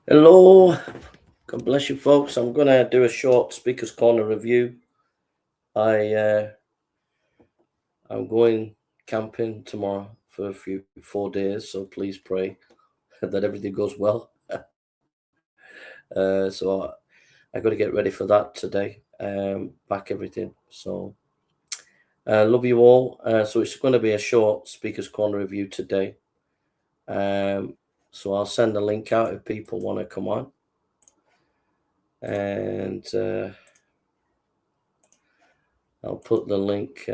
Hello, God bless you, folks. I'm gonna do a short Speaker's Corner review. I'm going camping tomorrow for 4 days, so please pray that everything goes well. So I got to get ready for that today. Pack everything. So love you all. So it's going to be a short Speaker's Corner review today. So I'll send the link out if people want to come on. And I'll put the link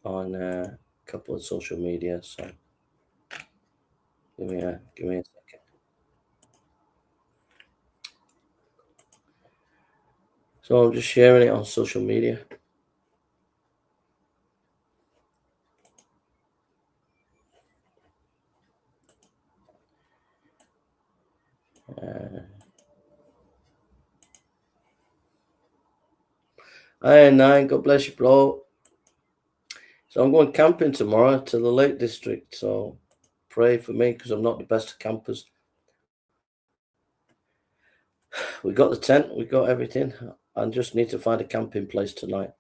on a couple of social media. So give me a second. So I'm just sharing it on social media. Hi, Naik, God bless you, bro. So I'm going camping tomorrow to the Lake District. So pray for me because I'm not the best of campers. We got the tent, we got everything. I just need to find a camping place tonight.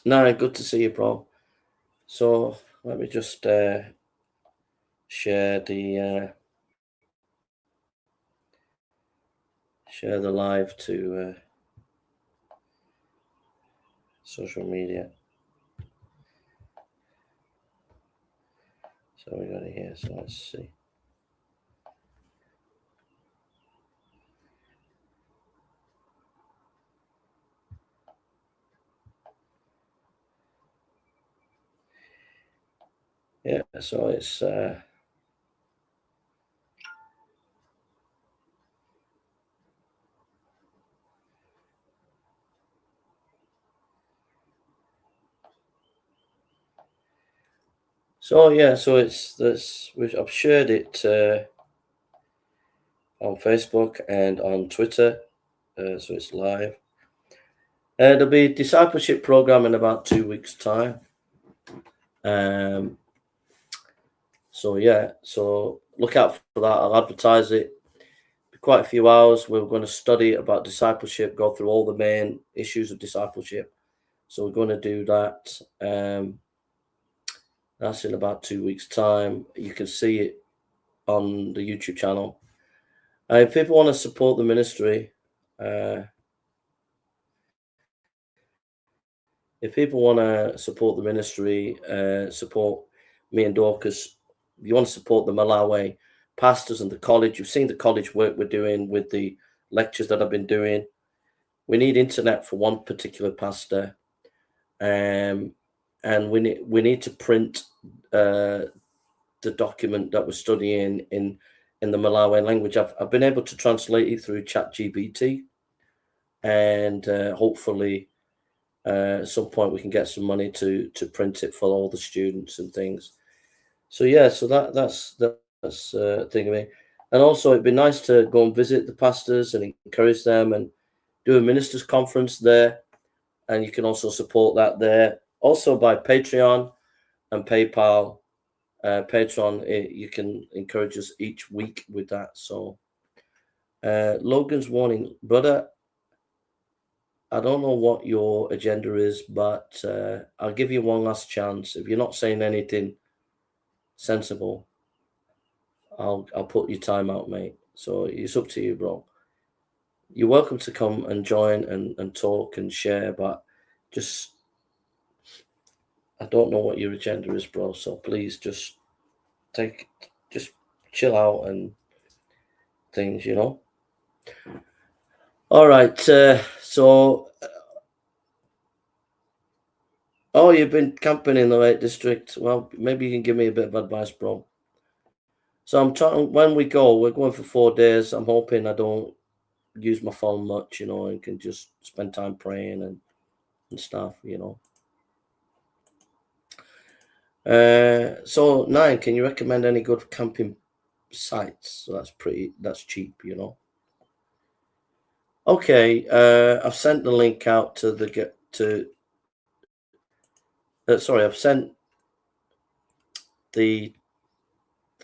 No, good to see you, bro. So let me just share the live to social media. So we got it here. So let's see. Yeah, so it's so yeah, so it's this. I've shared it on Facebook and on Twitter, so it's live. There'll be a discipleship program in about 2 weeks' time. So yeah, so look out for that. I'll advertise it. Be quite a few hours. We're going to study about discipleship, go through all the main issues of discipleship. So we're going to do that. That's in about 2 weeks' time. You can see it on the YouTube channel. If people want to support the ministry, support me and Dorcas, if you want to support the Malawi pastors and the college, you've seen the college work we're doing with the lectures that I've been doing. We need internet for one particular pastor, and we need to print the document that we're studying in the Malawi language. I've been able to translate it through ChatGPT, and hopefully at some point we can get some money to print it for all the students and things. So yeah, so that's thing of me. And also it'd be nice to go and visit the pastors and encourage them and do a ministers conference there. And you can also support that there. Also by Patreon and PayPal. Patreon, you can encourage us each week with that. So Logan's warning, brother, I don't know what your agenda is, but I'll give you one last chance. If you're not saying anything sensible, I'll put your time out, mate. So it's up to you, bro. You're welcome to come and join and talk and share, but just I don't know what your agenda is, bro. So please just chill out and things, you know. All right. So, oh, you've been camping in the Lake District. Well, maybe you can give me a bit of advice, bro. So I'm trying. When we go, we're going for 4 days. I'm hoping I don't use my phone much, you know, and can just spend time praying and stuff, you know. So Nine, can you recommend any good camping sites? So that's cheap, you know. Okay, I've sent the link out to sorry, I've sent the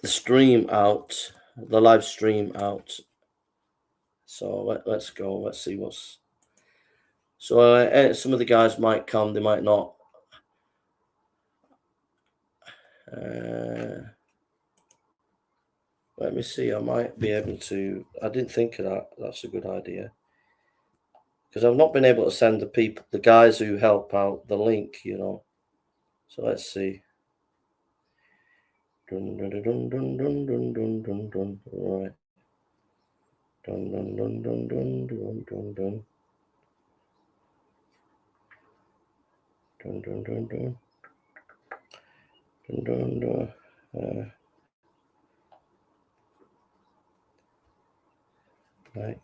stream out, the live stream out. So let's go. Let's see what's. So some of the guys might come, they might not. Let me see. I might be able to. I didn't think of that. That's a good idea. Because I've not been able to send the guys who help out, the link, you know. So let's see. Dun, dun, dun, dun, dun, dun, dun, dun, dun, dun. All right. Dun, dun, dun, dun, dun, dun, dun, dun. Dun, dun, dun, dun. Dun, dun, dun. Naik.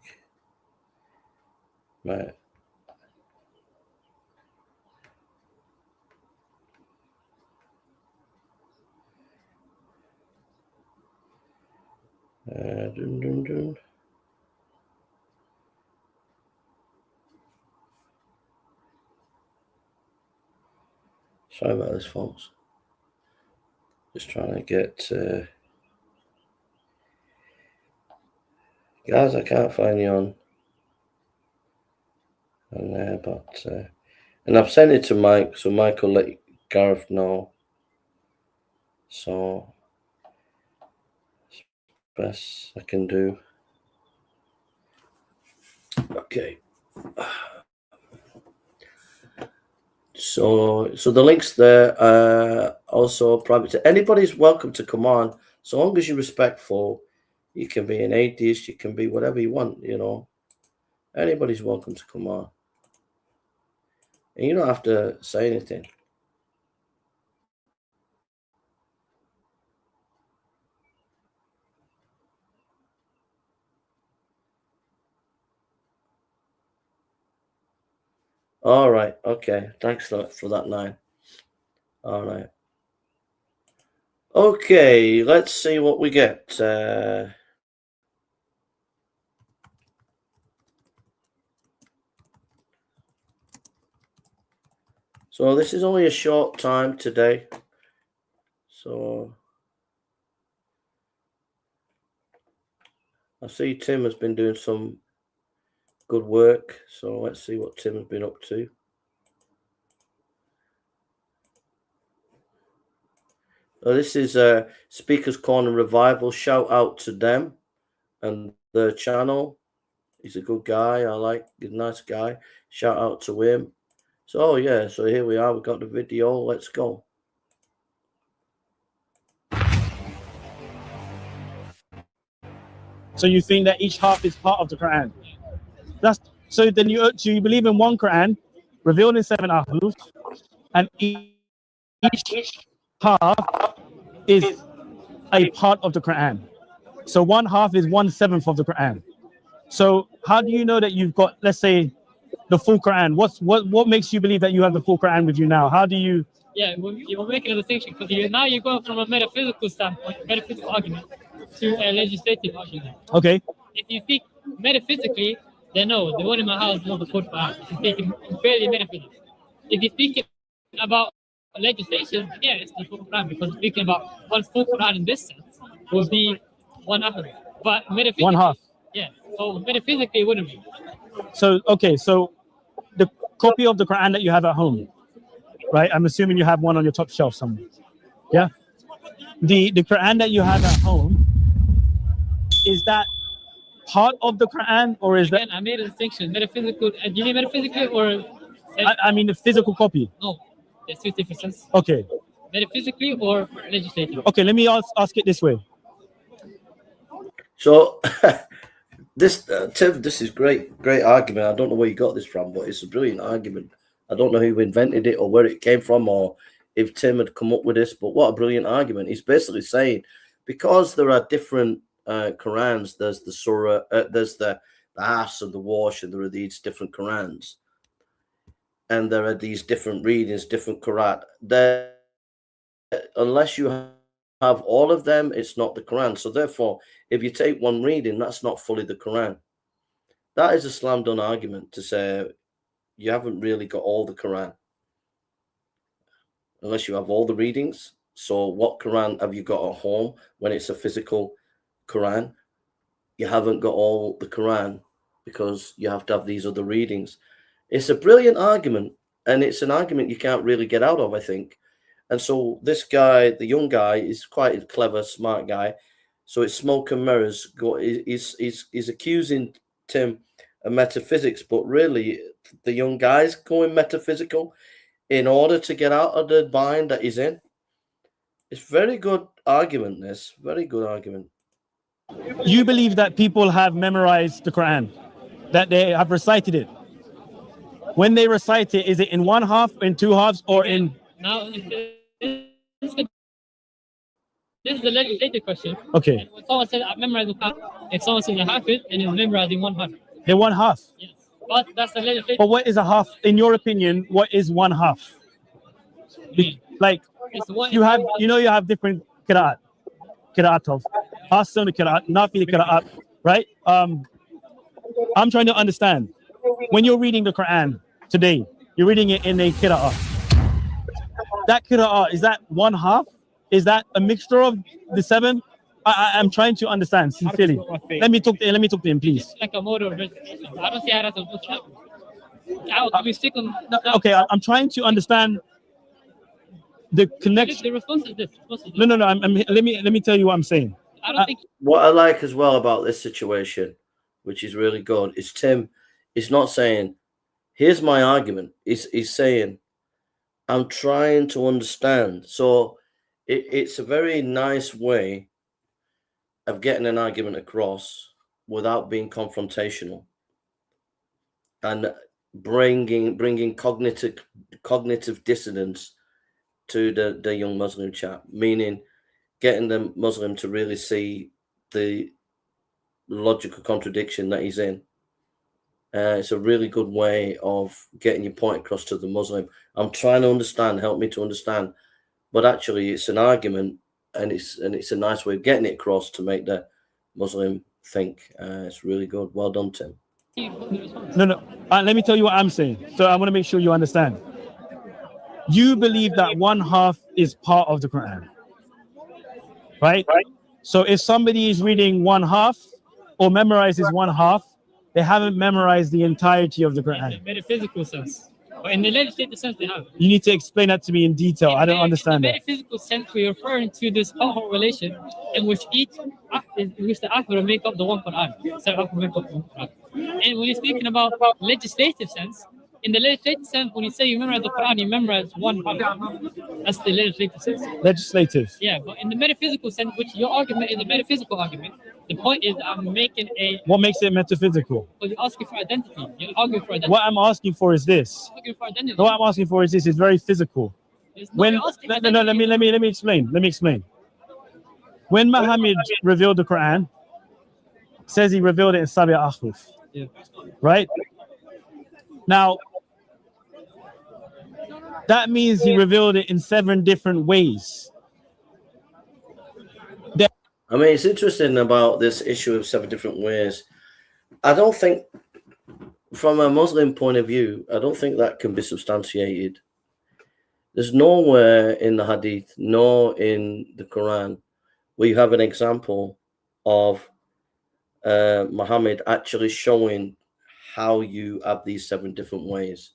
Right. Dun, dun, dun. Sorry about this, folks. Just trying to get... guys, I can't find you on there, but... and I've sent it to Mike, so Mike will let Gareth know. So... best I can do. Okay. So the links there, also private. Anybody's welcome to come on, so long as you're respectful. You can be an atheist, you can be whatever you want, you know. Anybody's welcome to come on, and you don't have to say anything. All right. Okay. Thanks for that, 9. All right. Okay. Let's see what we get. So this is only a short time today. So I see Tim has been doing some good work. So let's see what Tim has been up to. This is Speaker's Corner Revival. Shout out to them and their channel. He's a good guy. He's a nice guy. Shout out to him. So yeah, so here we are. We've got the video. Let's go. So you think that each half is part of the Quran? So then you believe in one Quran, revealed in 7 ahruf, and each half is a part of the Quran. So one half is 1/7 of the Quran. So how do you know that you've got, let's say, the full Quran? What makes you believe that you have the full Quran with you now? How do you? Yeah, you're making a distinction because now you're going from a metaphysical standpoint, metaphysical argument, to a legislative argument. Okay. If you speak metaphysically, then no, the one in my house is not the full Quran. If you speak barely metaphysics. If you speak about legislation, yeah, it's the full Quran, because speaking about one full Quran in this sense would be one half. But metaphysically, one half. Yeah. So metaphysically, it wouldn't be. So okay, so the copy of the Quran that you have at home, right? I'm assuming you have one on your top shelf somewhere. Yeah. The Quran that you have at home, is that part of the Quran, or is Again, I made a distinction. Metaphysical. Do you mean metaphysically or? I mean the physical copy. No, there's two differences. Okay. Metaphysically or legislatively. Okay, let me ask it this way. So this Tim, this is great argument. I don't know where you got this from, but it's a brilliant argument. I don't know who invented it or where it came from, or if Tim had come up with this, but what a brilliant argument. He's basically saying, because there are different Qurans, there's the surah, there's the Hafs and the Warsh, and there are these different Qurans, and there are these different readings, different Quran. Unless you have all of them, it's not the Quran. So therefore, if you take one reading, that's not fully the Quran. That is a slam dunk argument to say you haven't really got all the Quran. unless you have all the readings. So what Quran have you got at home when it's a physical Quran? You haven't got all the Quran because you have to have these other readings. It's a brilliant argument, and it's an argument you can't really get out of, I think. And so this guy, the young guy, is quite a clever, smart guy. So it's smoke and mirrors. He's accusing Tim of metaphysics, but really the young guy's going metaphysical in order to get out of the bind that he's in. It's very good argument, this. Very good argument. You believe that people have memorized the Quran, that they have recited it. When they recite it, is it in one half, in two halves, or in... Now, this is the legislative question. Okay. And when someone says, I memorized the Quran, if someone says, I have it, and is memorizing one half. They're one half. Yes. But that's the legislative. But what is a half? In your opinion, what is one half? Like, you have different qira'at of Hassan qira'at, Nafi qira'at, right? I'm trying to understand. When you're reading the Quran today, you're reading it in a qira'at. That qira'at, is that one half? Is that a mixture of the seven? I'm trying to understand sincerely. Let me talk to him, please. It's like a mode of recitation. I don't see how that's supposed to happen. We stick on. Okay, I'm trying to understand the connection. The response is this. No. Let me tell you what I'm saying. I don't think. What I like as well about this situation, which is really good, is Tim is not saying, here's my argument. He's saying, I'm trying to understand. So it's a very nice way of getting an argument across without being confrontational and bringing cognitive dissonance to the young Muslim chap, meaning getting the Muslim to really see the logical contradiction that he's in. It's a really good way of getting your point across to the Muslim. I'm trying to understand, help me to understand, but actually it's an argument, and it's a nice way of getting it across to make the Muslim think. It's really good. Well done, Tim. No. Let me tell you what I'm saying. So I want to make sure you understand. You believe that one half is part of the Quran, right? So if somebody is reading one half or memorizes one half, they haven't memorized the entirety of the Quran. In the metaphysical sense. But in the legislative sense, they have. You need to explain that to me in detail. I don't understand that. In the metaphysical sense, we're referring to this whole relation in which the Ahmad will make up the one Quran. And when you're speaking about legislative sense, in the legislative sense, when you say you memorize the Quran, you memorize one Quran. That's the legislative sense. Legislative. Yeah, but in the metaphysical sense, which your argument is a metaphysical argument, the point is I'm making a... What makes it metaphysical? Well, you're asking for identity. You're arguing for identity. What I'm asking for is this. You're arguing for identity. What I'm asking for is this. It's very physical. Let me explain. When Muhammad revealed the Quran, it says he revealed it in Sabi'a. Yeah. Right? Now, that means he revealed it in 7 different ways. I mean, it's interesting about this issue of 7 different ways. I don't think, from a Muslim point of view, I don't think that can be substantiated. There's nowhere in the Hadith, nor in the Quran, where you have an example of Muhammad actually showing how you have these 7 different ways.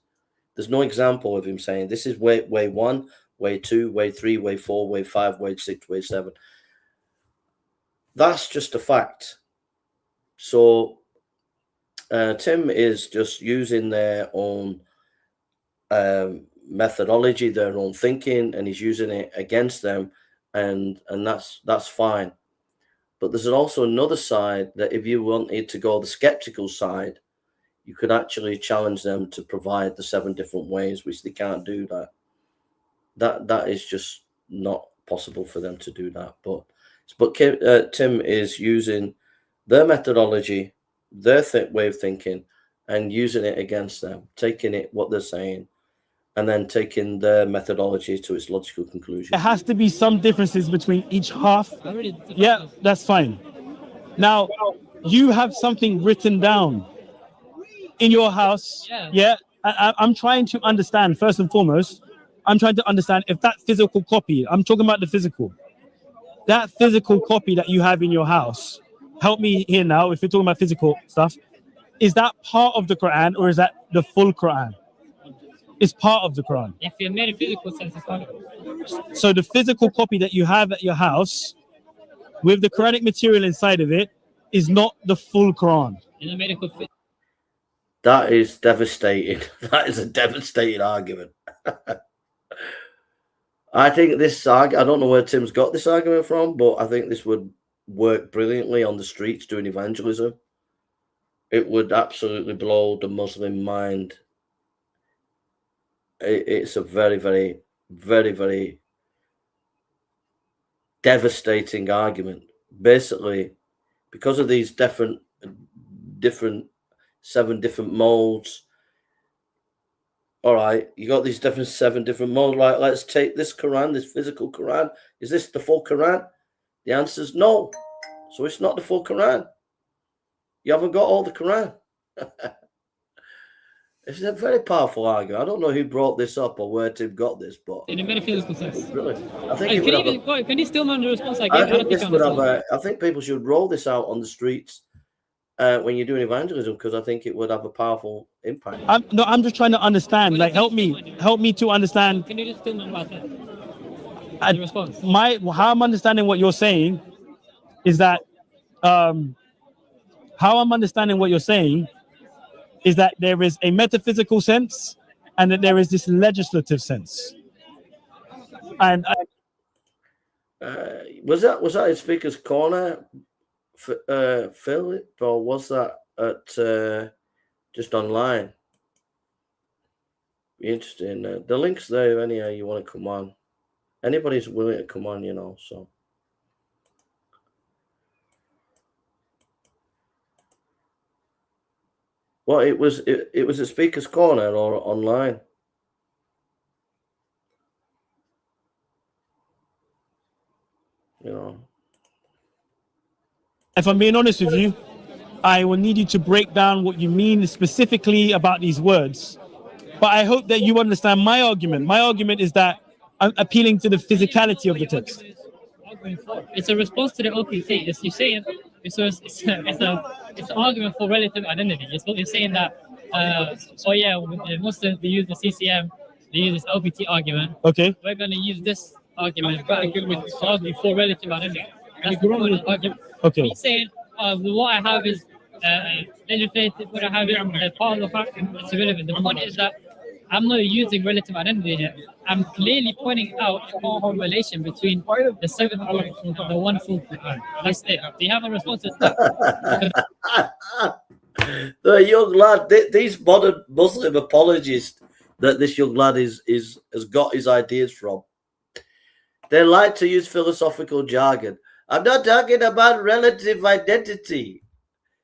There's no example of him saying, this is way 1, way 2, way 3, way 4, way 5, way 6, way 7. That's just a fact. So Tim is just using their own methodology, their own thinking, and he's using it against them, and that's fine. But there's also another side that if you wanted to go the skeptical side, you could actually challenge them to provide the 7 different ways, which they can't do that. That is just not possible for them to do that. But Tim is using their methodology, their way of thinking, and using it against them, taking it, what they're saying, and then taking their methodology to its logical conclusion. There has to be some differences between each half. Yeah, that's fine. Now, you have something written down in your house. Yeah. I'm trying to understand, first and foremost, I'm trying to understand if that physical copy, I'm talking about the physical, that physical copy that you have in your house, help me here now, if you're talking about physical stuff, is that part of the Quran or is that the full Quran? It's part of the Quran. If you're made a physical sense, it's part of it. So the physical copy that you have at your house with the Quranic material inside of it is not the full Quran. In the medical fit. That is devastating. That is a devastating argument. I think this, I don't know where Tim's got this argument from, but I think this would work brilliantly on the streets doing evangelism. It would absolutely blow the Muslim mind. It's a very, very, very, very devastating argument. Basically, because of these seven different molds. All right, you got these seven different molds. Right, let's take this Quran, this physical Quran. Is this the full Quran? The answer is no. So it's not the full Quran. You haven't got all the Quran. It's a very powerful argument. I don't know who brought this up or where Tim got this, but In a metaphysical sense. really, I think it would have Can you still mind the response I I gave? think this would have I think people should roll this out on the streets when you're doing evangelism, because I think it would have a powerful impact. I'm just trying to understand. Like, help me to understand. Can you just still mind about that? The response. How I'm understanding what you're saying is that there is a metaphysical sense and that there is this legislative sense. And Was that in Speaker's Corner, Philip, or was that at just online? Be interesting. The link's there anyhow. You want to come on? Anybody's willing to come on, So. Well, it was at Speaker's Corner or online. if I'm being honest with you, I will need you to break down what you mean specifically about these words. But I hope that you understand my argument. My argument is that I'm appealing to the physicality of the text. It's a response to the OPT. You're saying it's an argument for relative identity. You're saying that the Muslims, they use the CCM, they use this OPT argument. Okay. We're going to use this argument to argue for relative identity. That's the wrong argument. Okay. He's saying what I have is legislated, what I have is part of the fact. It's irrelevant. The point is that I'm not using relative identity here. I'm clearly pointing out a correlation between the seven and the one full Quran. That's it. Do you have a response to that? The young lad, these modern Muslim apologists that this young lad has got his ideas from, they like to use philosophical jargon. I'm not talking about relative identity.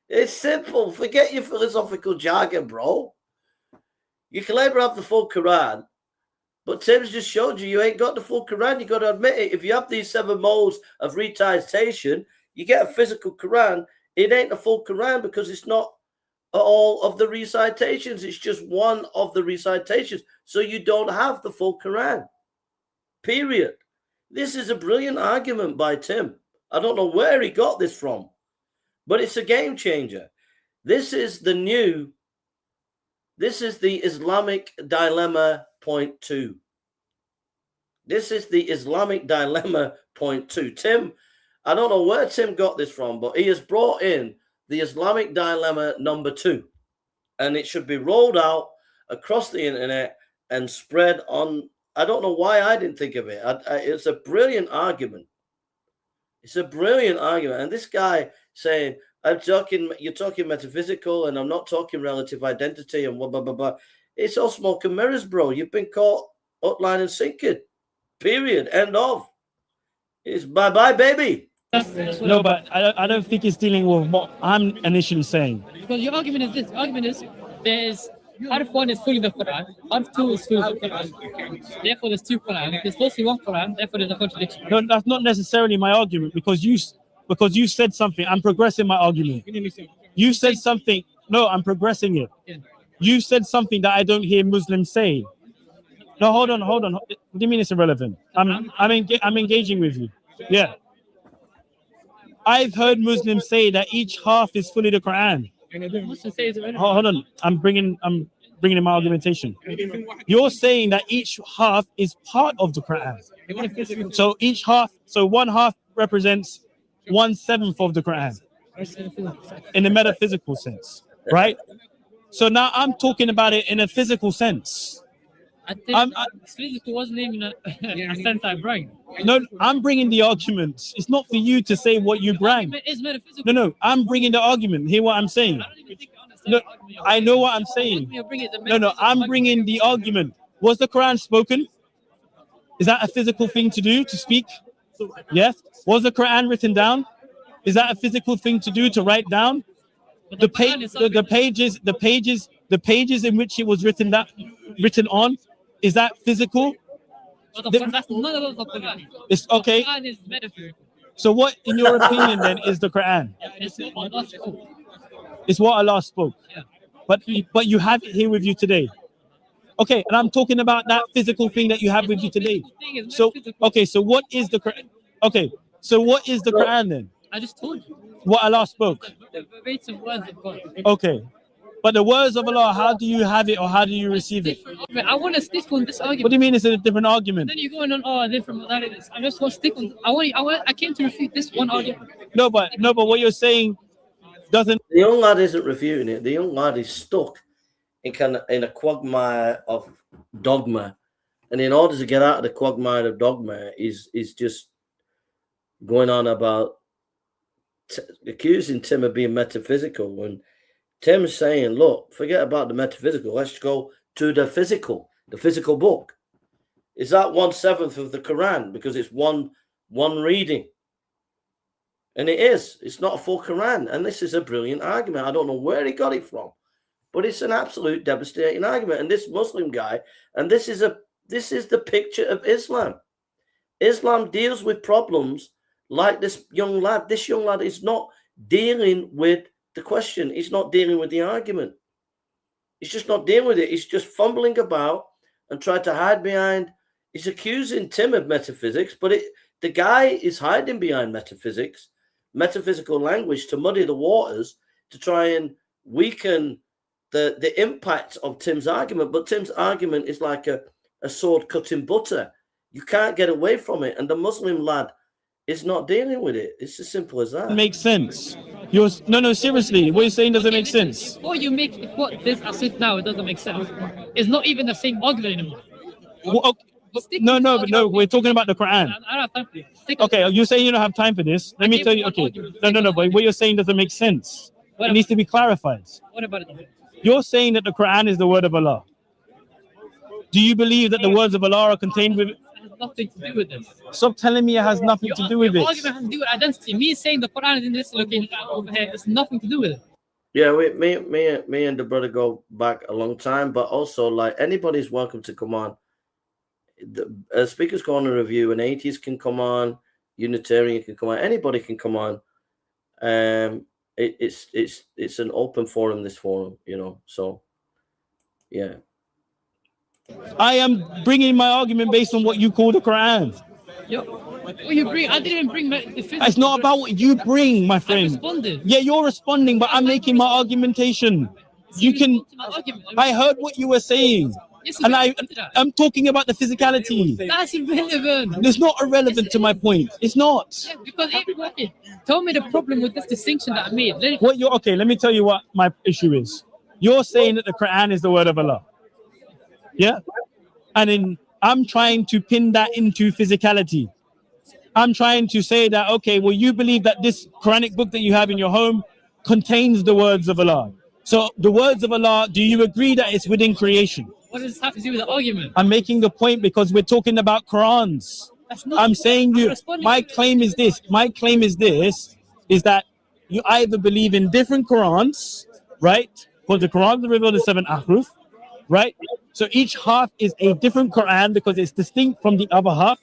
It's simple. Forget your philosophical jargon, bro. You claim to have the full Quran, but Tim's just showed you ain't got the full Quran. You got to admit it. If you have these seven modes of recitation, you get a physical Quran. It ain't a full Quran because it's not all of the recitations. It's just one of the recitations. So you don't have the full Quran. Period. This is a brilliant argument by Tim. I don't know where he got this from, but it's a game changer. This is the Islamic dilemma point 2. This is the Islamic dilemma point 2. Tim, I don't know where Tim got this from, but he has brought in the Islamic dilemma number 2, and it should be rolled out across the internet and spread on. I don't know why I didn't think of it. It's a brilliant argument. It's a brilliant argument. And this guy saying, you're talking metaphysical and I'm not talking relative identity and blah, blah, blah, blah. It's all smoke and mirrors, bro. You've been caught up, line and sinking. Period. End of. It's bye-bye, baby. No, but I don't think it's dealing with what I'm initially saying. Because your argument is this. The argument is there's Harf 1 is fully the Quran, Harf 2 is fully the Quran. Therefore, there's two Quran. If there's supposed to be one Quran, therefore there's a contradiction. No, that's not necessarily my argument because you said something. I'm progressing my argument. You said something. No, I'm progressing it. You said something that I don't hear Muslims say. No, hold on. What do you mean it's irrelevant? I'm engaging with you. Yeah. I've heard Muslims say that each half is fully the Quran. Muslims say it's irrelevant. Hold on. I'm bringing in my argumentation. You're saying that each half is part of the Quran. So each half, so one half represents 1/7 of the Quran in a metaphysical sense, right? So now I'm talking about it in a physical sense. I think physical wasn't even a sense I bring. No, I'm bringing the arguments. It's not for you to say what you bring. It's metaphysical. No, I'm bringing the argument. Hear what I'm saying? No, I know what I'm saying. No, I'm bringing the argument. Was the Quran spoken? Is that a physical thing to do, to speak? Yes. Was the Quran written down? Is that a physical thing to do, to write down? The pages in which it was written on, is that physical? That's none of the Quran. It's okay. The Quran is metaphysical. So what, in your opinion, then, is the Quran? It's what Allah spoke. Yeah. But you have it here with you today. Okay, and I'm talking about that physical thing that you have with you today. So okay, so what is the Quran? Okay, so what is the Quran then? I just told you. What Allah spoke. The verbatim words of God. Okay, but the words of Allah, how do you have it or how do you receive it? I want to stick on this argument. What do you mean it's a different argument? Then you're going on, different modalities. I just want to stick on. I came to refute this one argument. No, but what you're saying doesn't. The young lad isn't reviewing it. The young lad is stuck in a quagmire of dogma, and in order to get out of the quagmire of dogma, is just going on about accusing Tim of being metaphysical. When Tim's saying, "Look, forget about the metaphysical. Let's go to the physical book." Is that 1/7 of the Quran because it's one reading? And it is. It's not a full Quran. And this is a brilliant argument. I don't know where he got it from, but it's an absolute devastating argument. And this Muslim guy, and this is the picture of Islam. Islam deals with problems like this young lad. This young lad is not dealing with the question. He's not dealing with the argument. He's just not dealing with it. He's just fumbling about and trying to hide behind. He's accusing Tim of metaphysics, but the guy is hiding behind metaphysical language to muddy the waters, to try and weaken the impact of Tim's argument. But Tim's argument is like a sword cutting butter. You can't get away from it. And the Muslim lad is not dealing with it. It's as simple as that. It makes sense. No, seriously, what you're saying doesn't make sense. Before you make what this as if now, it doesn't make sense. It's not even the same argument anymore. Well, okay. No, we're talking about the Quran. I don't have time for this. Okay, you're saying you don't have time for this. Let me tell you. Okay, no, but what you're saying doesn't make sense. It needs to be clarified. What about it? You're saying that the Quran is the word of Allah. Do you believe that the words of Allah are contained with? It has nothing to do with this. Stop telling me it has nothing to do with it. Your argument has to do with identity. Me saying the Quran is in this location over here, it's nothing to do with it. Yeah, me and the brother go back a long time, but also like anybody's welcome to come on. The Speaker's Corner review, an atheist can come on, Unitarian can come on, anybody can come on. It's an open forum, this forum, so yeah. I am bringing my argument based on what you call the Quran. What you bring? I didn't bring the physical. It's not about what you bring, my friend. I responded. Yeah, you're responding, but I'm making my argumentation. You can. I heard what you were saying. Yes, and I'm talking about the physicality. That's irrelevant. It's not irrelevant to my point. It's not. Yeah, because tell me the problem with this distinction that I made. Okay, let me tell you what my issue is. You're saying that the Quran is the word of Allah. Yeah? And then I'm trying to pin that into physicality. I'm trying to say that, okay, well, you believe that this Quranic book that you have in your home contains the words of Allah. So the words of Allah, do you agree that it's within creation? What does this have to do with the argument? I'm making the point because we're talking about Qurans. I'm saying my claim is this. My claim is this, is that you either believe in different Qurans, right? Because the Quran is revealed in 7 ahruf, right? So each half is a different Quran because it's distinct from the other half.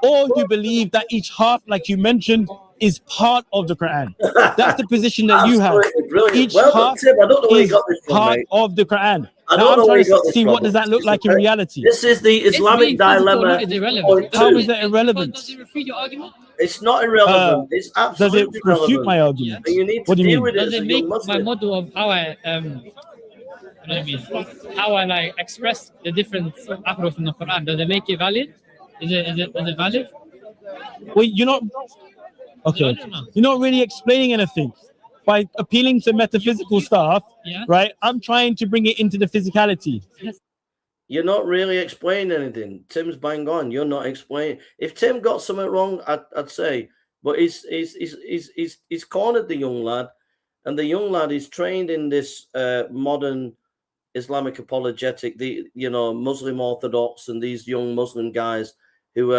Or you believe that each half, like you mentioned, is part of the Quran. That's the position that you have. Brilliant. Each half Tim, I don't know where you got this from, part mate. of the Quran. I Now don't I'm know where trying you got to this see from. what does that look like in reality. This is the Islamic dilemma. Is irrelevant. How is that irrelevant? Does it refute your argument? It's not irrelevant. It's Does it absolutely refute relevant. my argument? And you need to What do you deal mean? with it Does as it a make young my Muslim. model of how I what I mean, how I like express the different ahruf in the Quran? Does it make it valid? Is it valid? Well, you're not okay. You're not really explaining anything by appealing to metaphysical stuff, Yeah. right? I'm trying to bring it into the physicality. You're not really explaining anything. Tim's bang on. You're not explaining. If Tim got something wrong, I'd say, but he's cornered the young lad, and the young lad is trained in this modern Islamic apologetic, the Muslim Orthodox, and these young Muslim guys who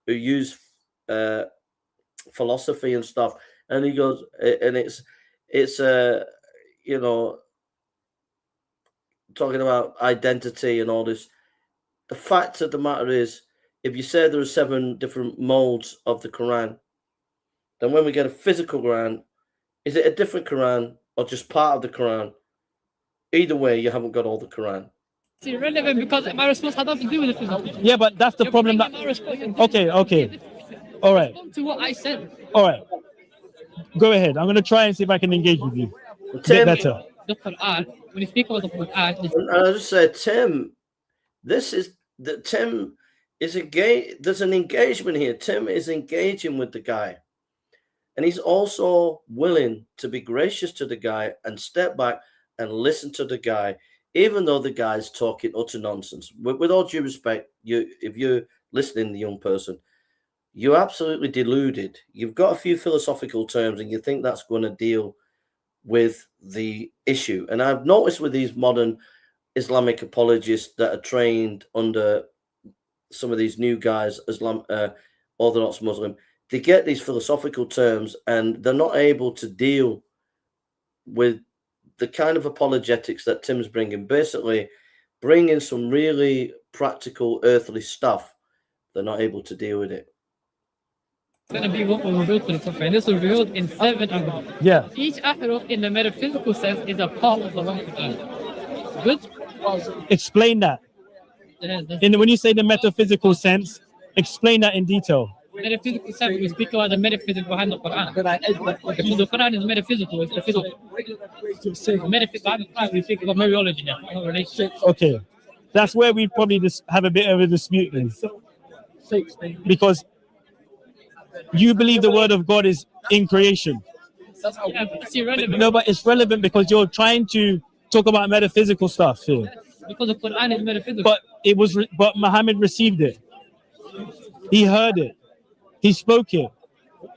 use philosophy and stuff. And he goes, and it's talking about identity and all this. The fact of the matter is, if you say there are 7 different molds of the Quran, then when we get a physical Quran, is it a different Quran or just part of the Quran? Either way, you haven't got all the Quran. It's irrelevant because my response had nothing to do with the physical. Yeah, but that's the problem. That okay, all right. To what I said. All right. Go ahead. I'm going to try and see if I can engage with you a bit better. The Quran, when you speak about the Quran, and I just said, Tim, Tim is engaged. There's an engagement here. Tim is engaging with the guy, and he's also willing to be gracious to the guy and step back and listen to the guy, even though the guy's talking utter nonsense. With all due respect, if you're listening, the young person, you're absolutely deluded. You've got a few philosophical terms, and you think that's going to deal with the issue. And I've noticed with these modern Islamic apologists that are trained under some of these new guys, Orthodox Muslim, they get these philosophical terms and they're not able to deal with the kind of apologetics that Tim's bringing. Basically, bringing some really practical earthly stuff. They're not able to deal with it. It's going to be what was revealed to the Prophet, and this was revealed in 7 ahruf. Yeah. Each ahruf in the metaphysical sense is a part of the Quran. Good? Explain that. When you say the metaphysical sense, explain that in detail. Metaphysical sense, we speak about the metaphysical behind the Quran. Because the Quran is metaphysical, it's the physical. Metaphysical, we speak about Mariology now, not relationship. Okay. That's where we probably just have a bit of a dispute then. Because you believe the word of God is in creation. Yeah, but it's irrelevant. No, but it's relevant because you're trying to talk about metaphysical stuff here. Because the Quran is metaphysical. But Muhammad received it. He heard it. He spoke it.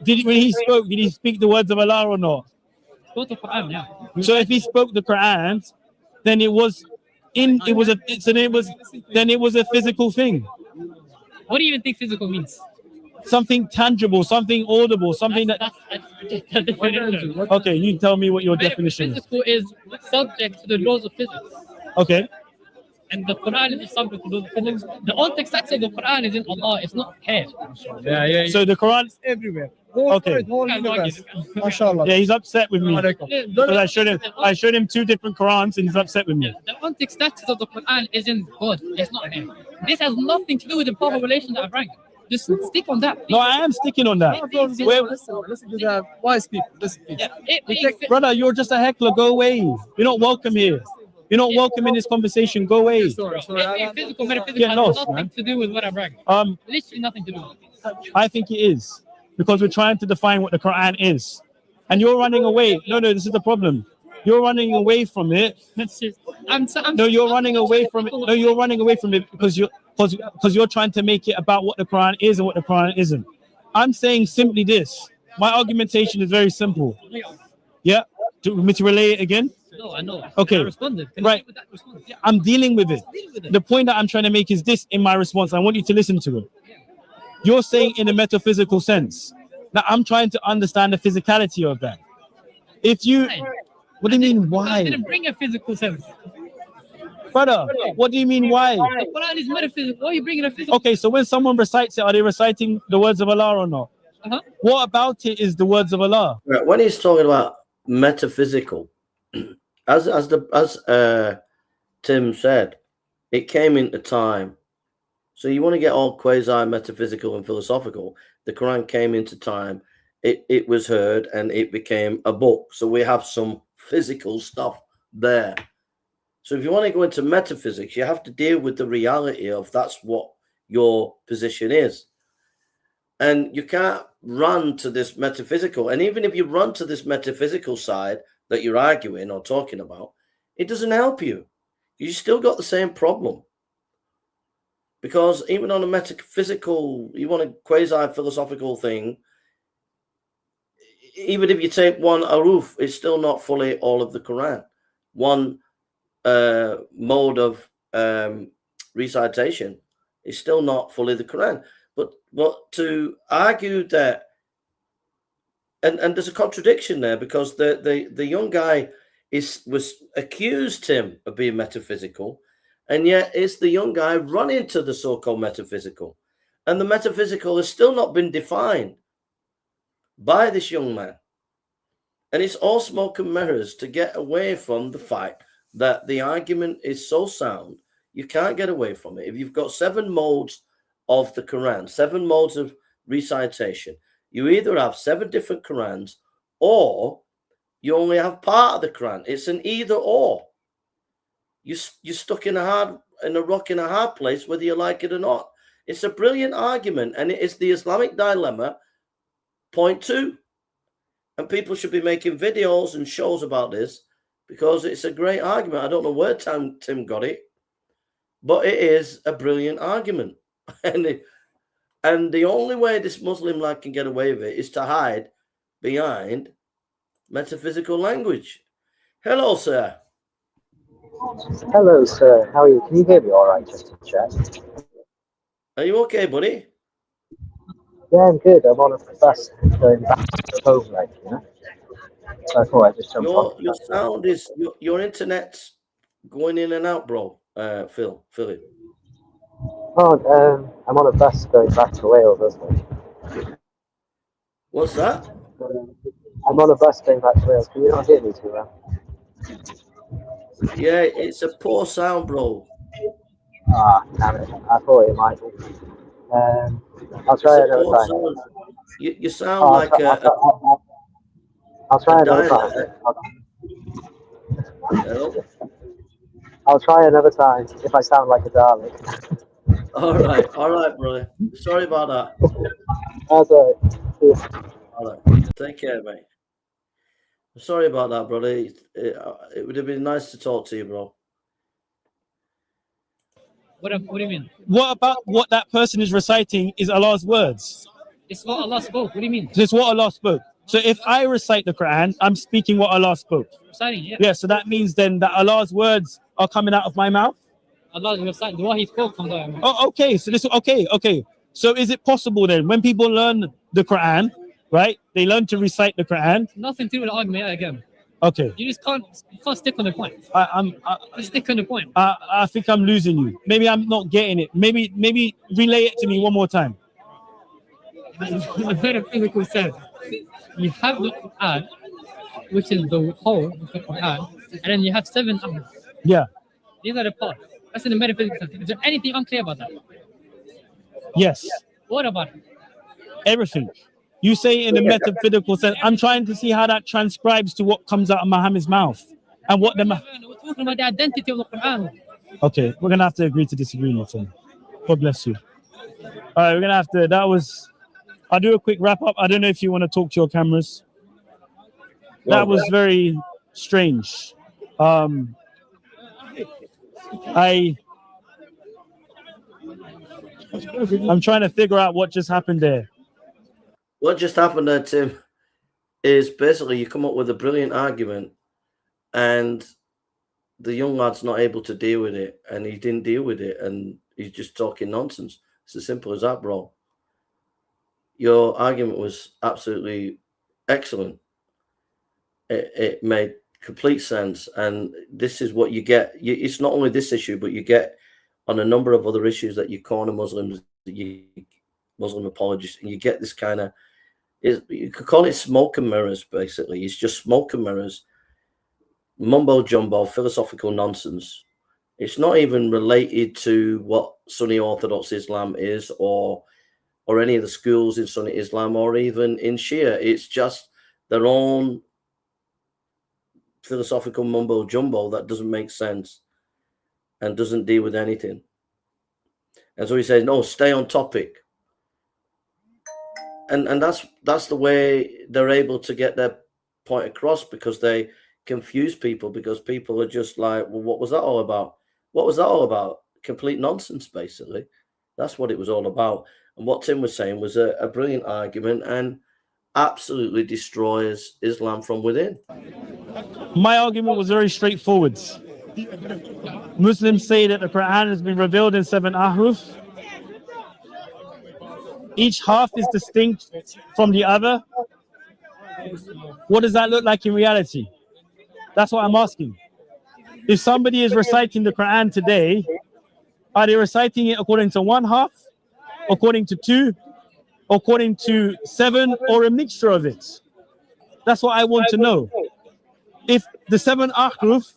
When he spoke, did he speak the words of Allah or not? Go to Quran, yeah. So if he spoke the Quran, then it was a physical thing. What do you even think physical means? Something tangible, something audible, something That's a definition. Okay, you tell me what your definition is. Physical is subject to the laws of physics. Okay. And the Quran is subject to the laws of physics. The context that says the Quran is in Allah, it's not here. Yeah. So the Quran is Everywhere. Okay. Whole universe. MashaAllah. Yeah, he's upset with me. Because I showed him 2 different Qurans and he's upset with me. The context status of the Quran is in God, it's not here. This has nothing to do with the power of relation that I bring. Just stick on that. No, I am sticking on that. Listen to the wise people. Listen, Brother, you're just a heckler. Go away. You're not welcome here. You're not welcome in this conversation. Go away. Sorry. Physical metaphysics Get has lost, nothing man. to do with what I bring. Literally nothing to do with it. I think it is. Because we're trying to define what the Quran is. And you're running away. No, this is the problem. You're running away from it. You're running away from it. No, you're running away from it because you're trying to make it about what the Quran is and what the Quran isn't. I'm saying simply this. My argumentation is very simple. Yeah? Do you want me to relay it again? No, I know. Okay. I responded. Right. Yeah. I'm dealing with it. The point that I'm trying to make is this in my response. I want you to listen to it. You're saying in a metaphysical sense. Now I'm trying to understand the physicality of that. What do you mean why? I didn't bring a physical sense. Brother, what do you mean why? The Quran is metaphysical. Why are you bringing a physical? Okay, so when someone recites it, are they reciting the words of Allah or not? What about it is the words of Allah? When he's talking about metaphysical, as Tim said, it came into time. So you want to get all quasi-metaphysical and philosophical. The Quran came into time. It was heard and it became a book. So we have some physical stuff there. So if you want to go into metaphysics, you have to deal with the reality of that's what your position is. And you can't run to this metaphysical. And even if you run to this metaphysical side that you're arguing or talking about, it doesn't help you. You still got the same problem. Because even on a metaphysical, you want a quasi-philosophical thing, even if you take one aruf, it's still not fully all of the Quran. One mode of recitation is still not fully the Quran. But to argue that, and there's a contradiction there, because the young guy was accused him of being metaphysical, and yet it's the young guy running to the so-called metaphysical. And the metaphysical has still not been defined by this young man. And it's all smoke and mirrors to get away from the fact that the argument is so sound, you can't get away from it. If you've got 7 modes of the Quran, 7 modes of recitation, you either have 7 different Qurans or you only have part of the Quran. It's an either or. You're stuck in a rock in a hard place, whether you like it or not. It's a brilliant argument, and it is the Islamic dilemma, point 2. And people should be making videos and shows about this because it's a great argument. I don't know where Tim got it, but it is a brilliant argument. And the only way this Muslim lad can get away with it is to hide behind metaphysical language. Hello, sir. Hello, sir. How are you? Can you hear me all right, just to check? Are you okay, buddy? Yeah, I'm good. I'm on a bus going back to home, like, you know? So I thought I'd just jump on. Your sound is, your internet's going in and out, bro. Philip. Oh, I'm on a bus going back to Wales, isn't it? What's that? I'm on a bus going back to Wales. Can you not hear me too well? Yeah, it's a poor sound, bro. Ah, damn it. I thought it might be. I'll try another time. Sound. You sound like I'll try another time. Hello? I'll try another time if I sound like a darling. All right, brother. Sorry about that. That's all right. All right, take care, mate. I'm sorry about that, brother. It would have been nice to talk to you, bro. What do you mean? What about what that person is reciting is Allah's words? It's what Allah spoke. What do you mean? It's what Allah spoke. So if I recite the Quran, I'm speaking what Allah spoke. Reciting, yeah. Yeah, so that means then that Allah's words are coming out of my mouth? Allah reciting what He spoke comes out of my mouth. Oh, okay. So okay. So is it possible then when people learn the Quran, right? They learn to recite the Quran. Nothing to do with the argument again. Okay. You can't stick on the point. Just stick on the point. I think I'm losing you. Maybe I'm not getting it. Maybe relay it to me one more time. The metaphysical said, you have the Quran, which is the whole of the Quran, and then you have 7 others. Yeah. These are the parts. That's in the metaphysical sense. Is there anything unclear about that? Yes. What about it? Everything. You say in the metaphysical sense. I'm trying to see how that transcribes to what comes out of Muhammad's mouth. And what We're talking about the identity of the Quran. Okay, we're going to have to agree to disagree, my friend. God bless you. All right, we're going to have to, I'll do a quick wrap up. I don't know if you want to talk to your cameras. That was very strange. I'm trying to figure out what just happened there. What just happened there, Tim, is basically you come up with a brilliant argument and the young lad's not able to deal with it, and he didn't deal with it, and he's just talking nonsense. It's as simple as that, bro. Your argument was absolutely excellent. It made complete sense, and this is what you get. It's not only this issue, but you get on a number of other issues that you corner Muslims, Muslim apologists, and you get this kind of, you could call it smoke and mirrors, basically. It's just smoke and mirrors, mumbo jumbo, philosophical nonsense, It's not even related to what Sunni Orthodox Islam is, or any of the schools in Sunni Islam, or even in Shia. It's just their own philosophical mumbo jumbo that doesn't make sense and doesn't deal with anything. And so he says, no, stay on topic. And that's the way they're able to get their point across, because they confuse people, because people are just like, well, what was that all about? What was that all about? Complete nonsense, basically. That's what it was all about. And what Tim was saying was a brilliant argument and absolutely destroys Islam from within. My argument was very straightforward. Muslims say that the Quran has been revealed in 7 ahruf. Each half is distinct from the other. What does that look like in reality? That's what I'm asking. If somebody is reciting the Quran today, are they reciting it according to 1 half, according to 2, according to 7, or a mixture of it? That's what I want to know. If the 7 ahruf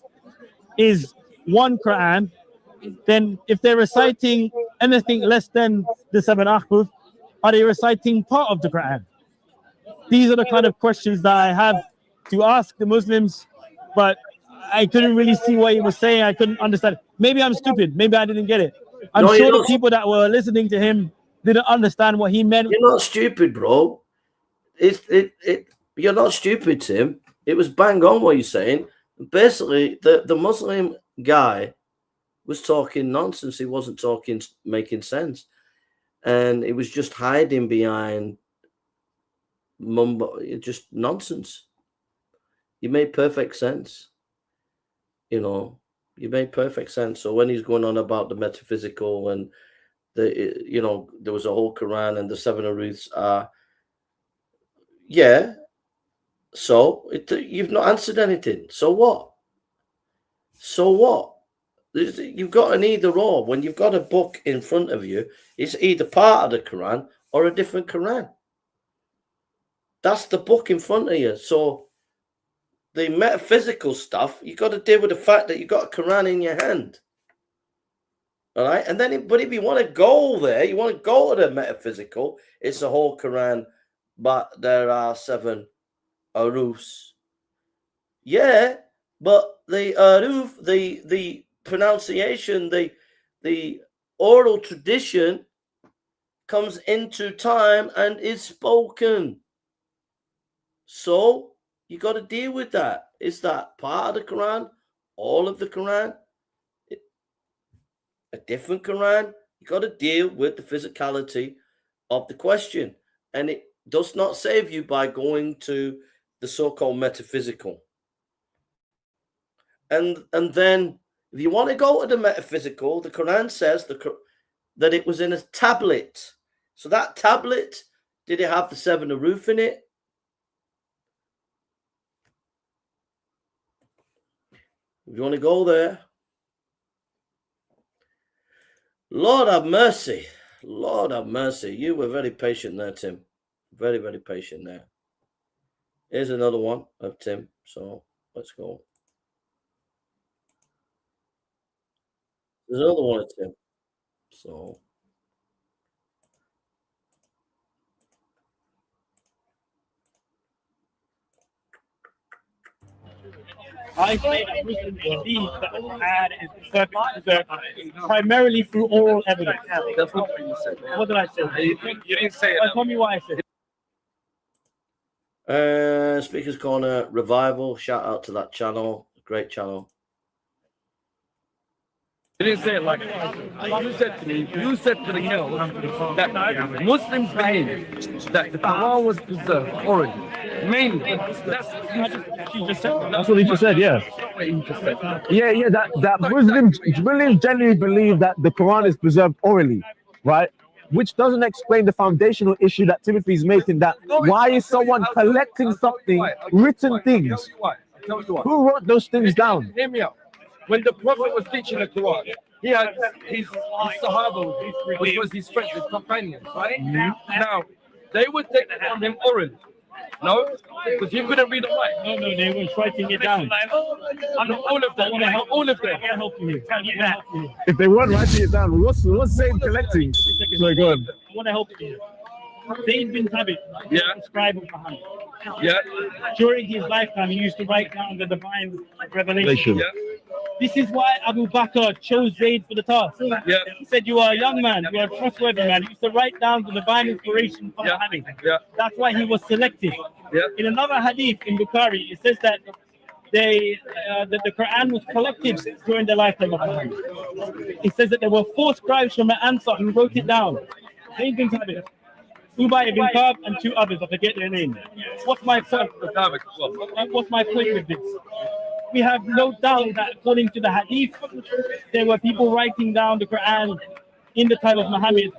is 1 Quran, then if they're reciting anything less than the 7 ahruf, are they reciting part of the Quran? These are the kind of questions that I have to ask the Muslims, but I couldn't really see what he was saying. I couldn't understand. Maybe I'm stupid. Maybe I didn't get it. I'm sure the people that were listening to him didn't understand what he meant. You're not stupid, bro. You're not stupid, Tim. It was bang on what you're saying. Basically, the Muslim guy was talking nonsense. He wasn't making sense. And it was just hiding behind just nonsense. You made perfect sense. You made perfect sense. So when he's going on about the metaphysical and there was a whole Quran and the 7 ahrufs are, yeah. So you've not answered anything. So what? So what? You've got an either or. When you've got a book in front of you, it's either part of the Quran or a different Quran. That's the book in front of you. So the metaphysical stuff, you've got to deal with the fact that you've got a Quran in your hand. All right? And then, but if you want to go there, you want to go to the metaphysical, it's a whole Quran, but there are 7 ahrufs. Yeah, but the ahruf, the pronunciation, the oral tradition comes into time and is spoken. So you got to deal with that. Is that part of the Quran? All of the Quran? A different Quran? You got to deal with the physicality of the question. And it does not save you by going to the so-called metaphysical. And then if you want to go to the metaphysical, the Quran says that it was in a tablet. So that tablet, did it have the 7 ahruf in it? If you want to go there, Lord have mercy. Lord have mercy. You were very patient there, Tim. Very, very patient there. Here's another one of Tim. So let's go. There's another one of Tim. So. I say that Muslims believe that the Quran is perfect, primarily through oral evidence. That's what you said. What did I say? You didn't say it. Tell me what I said. Speakers Corner Revival. Shout out to that channel. Great channel. You didn't say it like that. You said to me, you said to the girl that Muslims believe that the Quran was preserved orally. Mainly. That's what he just said, yeah. Yeah, that Muslims generally believe that the Quran is preserved orally, right? Which doesn't explain the foundational issue that Timothy's making, that why is someone collecting something, written things? Who wrote those things down? Hear me out. When the Prophet was teaching the Quran, he had his Sahaba, which was his friends, his companions, right? Now, they would take it from him orally. No, because you couldn't read and write. No, no, they were writing it down. I'm not all of them. All of them. I can help you here. I can help you here. If they weren't writing it down, what's Zayd collecting? So go on. I want to help you here. Zayd bin Thabit, Yeah. the scribe of Muhammad. Yeah, During his lifetime, he used to write down the divine revelation. yeah, This is why Abu Bakr chose Zayd for the task. yeah, He said, you are a young man, you are a trustworthy man. He used to write down the divine inspiration from yeah, Muhammad. yeah, That's why he was selected. yeah. In another hadith in Bukhari, it says that that the Quran was collected during the lifetime of Muhammad. It says that there were 4 scribes from Ansar who wrote it down. Zayd bin Thabit, Ubay ibn Ka'b, and 2 others. I forget their name. What's my point? What's my point with this? We have no doubt that according to the hadith, there were people writing down the Quran in the time of Muhammad.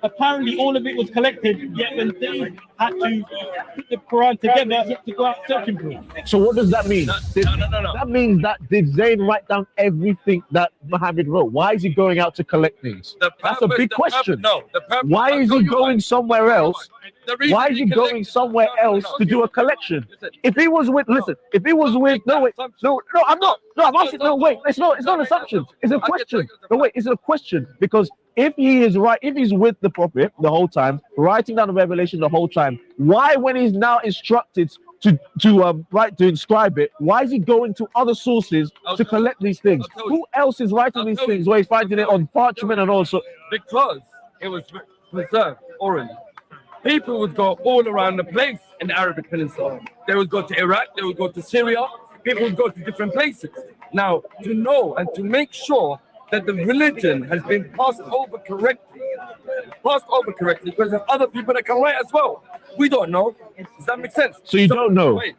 Apparently, all of it was collected, yet when they had to put the Quran together to go out searching for it. So what does that mean? No. That means that did Zayd write down everything that Muhammad wrote? Why is he going out to collect things? That's a big question. Why is he going somewhere else? Why is he going somewhere else to do a collection? If he was with, I'm asking, no, wait, it's not assumptions, it's a question. No, wait, it's a question, because if he is right, if he's with the Prophet the whole time, writing down the revelation the whole time, why, when he's now instructed to inscribe it, why is he going to other sources to collect these things? Who else is writing these things where he's finding it on parchment and also? Because it was preserved orally. People would go all around the place in the Arabic Peninsula. They would go to Iraq, they would go to Syria, people would go to different places. Now, to know and to make sure that the religion has been passed over correctly, because there's other people that can write as well. We don't know. Does that make sense? So you don't know? Wait.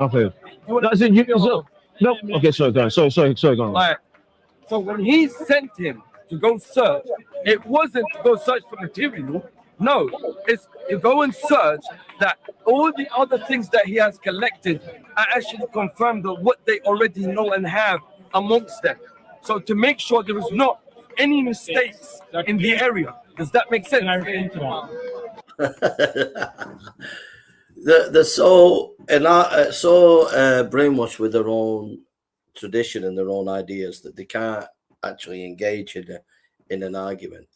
Okay. No. Okay, sorry, go on. Sorry, go on. Right. So when he sent him to go search, it wasn't to go search for material. No, it's to go and search that all the other things that he has collected are actually confirmed of what they already know and have amongst them. So to make sure there is not any mistakes in the area. Does that make sense? They're so brainwashed with their own tradition and their own ideas that they can't actually engage in an argument.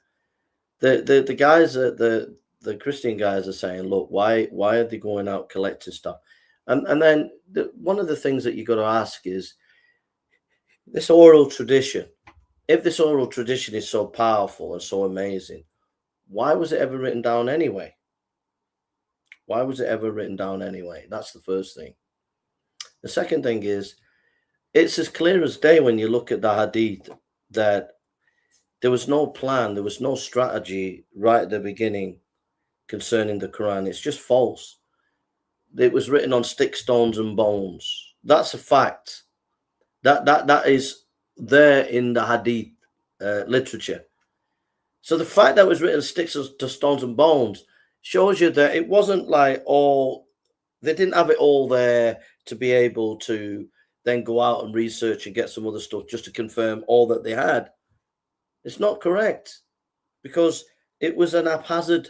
The guys, the Christian guys are saying, look, why are they going out collecting stuff? And then one of the things that you got to ask is this oral tradition. If this oral tradition is so powerful and so amazing, why was it ever written down anyway? Why was it ever written down anyway? That's the first thing. The second thing is, it's as clear as day when you look at the hadith that there was no plan, there was no strategy right at the beginning concerning the Quran. It's just false. It was written on sticks, stones, and bones. That's a fact. That is there in the hadith literature. So the fact that it was written sticks to stones and bones shows you that it wasn't like they didn't have it all there to be able to then go out and research and get some other stuff just to confirm all that they had. It's not correct, because it was an haphazard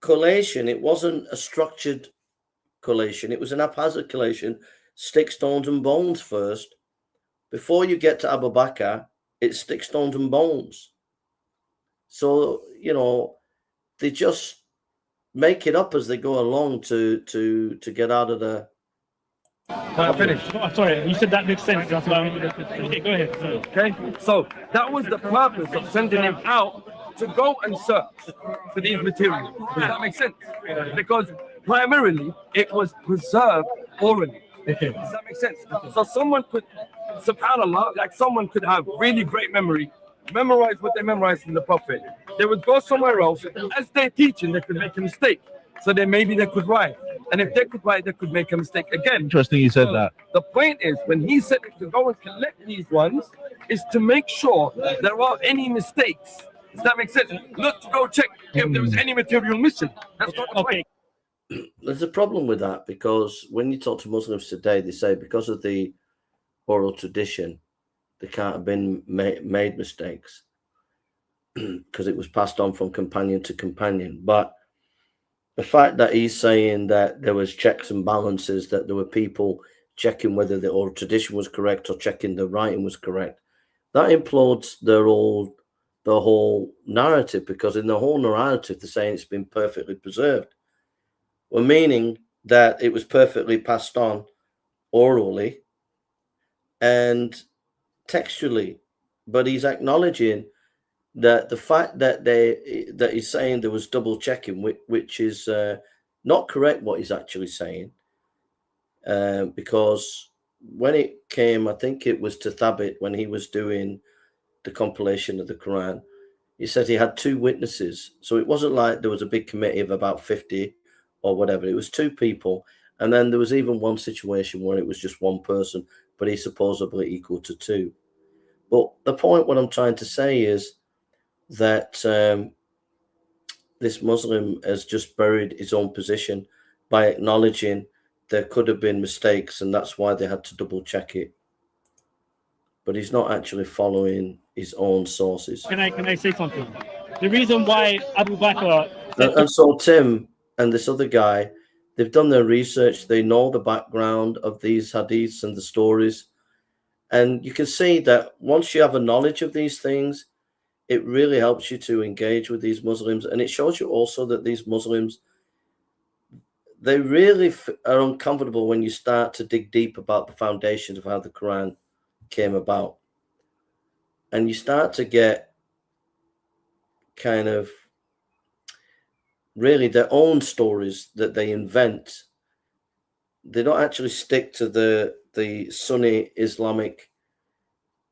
collation. It wasn't a structured collation. It was an haphazard collation. Sticks, stones, and bones first. Before you get to Abu Bakr, it's sticks, stones, and bones. So, they just make it up as they go along to get out of the... Finish. Oh, sorry, you said that makes sense. That's why okay, go ahead. Okay, so that was the purpose of sending him out to go and search for these materials. Does that make sense? Because primarily it was preserved orally. Does that make sense? So someone could, subhanAllah, like someone could have really great memory, memorize what they memorized from the Prophet. They would go somewhere else. As they're teaching, they could make a mistake. So then maybe they could write. And if they could write, they could make a mistake again. Interesting you said that. The point is, when he said to go and collect these ones, is to make sure there are any mistakes. Does that make sense? Not to go check if there was any material missing. That's not the point. There's a problem with that, because when you talk to Muslims today, they say because of the oral tradition, there can't have been made mistakes because it was passed on from companion to companion. But The fact that he's saying that there was checks and balances, that there were people checking whether the oral tradition was correct or checking the writing was correct, that implodes the whole narrative, because in the whole narrative, they're saying it's been perfectly preserved. Well, meaning that it was perfectly passed on orally and textually. But he's acknowledging that the fact that he's saying there was double checking, which is not correct what he's actually saying, because when it came, I think it was to Thabit, when he was doing the compilation of the Quran, he said he had 2 witnesses. So it wasn't like there was a big committee of about 50 or whatever. It was 2 people. And then there was even one situation where it was just 1 person, but he's supposedly equal to 2. But the point, what I'm trying to say is that this Muslim has just buried his own position by acknowledging there could have been mistakes, and that's why they had to double check it. But he's not actually following his own sources. Can I say something? The reason why Abu Bakr and so Tim and this other guy, they've done their research. They know the background of these hadiths and the stories. And you can see that once you have a knowledge of these things, it really helps you to engage with these Muslims. And it shows you also that these Muslims, they really are uncomfortable when you start to dig deep about the foundations of how the Quran came about. And you start to get kind of really their own stories that they invent. They don't actually stick to the Sunni Islamic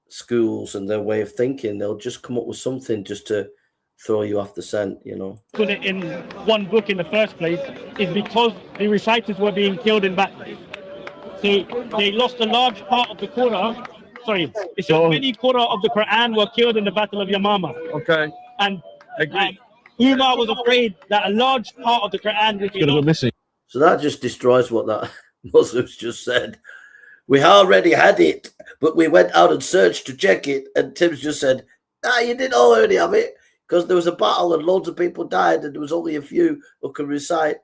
schools and their way of thinking. They'll just come up with something just to throw you off the scent, you know. Put it in one book in the first place is because the reciters were being killed in battle. So they lost a large part of the Quran. Sorry, it's so many Quran of the Quran were killed in the Battle of Yamama. Okay. And Umar was afraid that a large part of the Quran would be missing. So that just destroys what that Muslims just said. We already had it, but we went out and searched to check it. And Tim's just said, you didn't already have it, because there was a battle and loads of people died and there was only a few who could recite.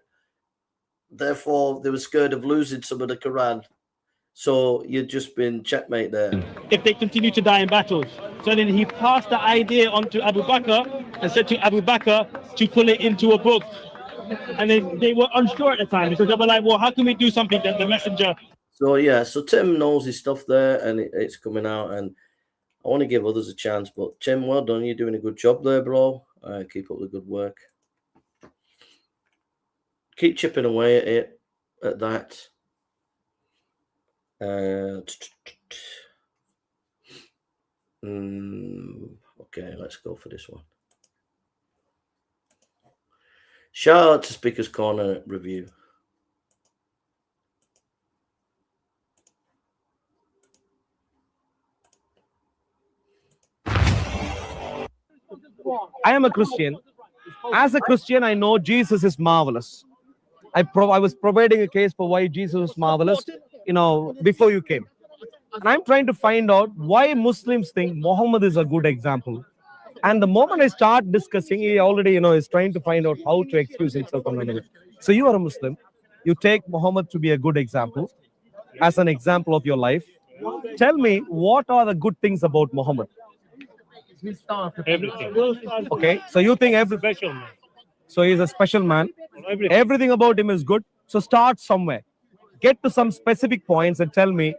Therefore, they were scared of losing some of the Quran. So you've just been checkmate there. If they continue to die in battles. So then he passed the idea on to Abu Bakr and said to Abu Bakr to pull it into a book. And then they were unsure at the time, because they were like, well, how can we do something that the messenger... So yeah, so Tim knows his stuff there, and it's coming out, and I want to give others a chance. But Tim, well done. You're doing a good job there, bro. Keep up the good work. Keep chipping away at it, at that. Okay, let's go for this one. Shout out to Speaker's Corner review. I am a Christian. As a Christian, I know Jesus is marvelous. I was providing a case for why Jesus was marvelous, before you came. And I'm trying to find out why Muslims think Mohammed is a good example. And the moment I start discussing, he already, is trying to find out how to excuse himself from anything. So you are a Muslim. You take Mohammed to be a good example, as an example of your life. Tell me, what are the good things about Mohammed? Everything. Okay, so you think Special man. so he's a special man. Everything about him is good. So start somewhere. Get to some specific points and tell me,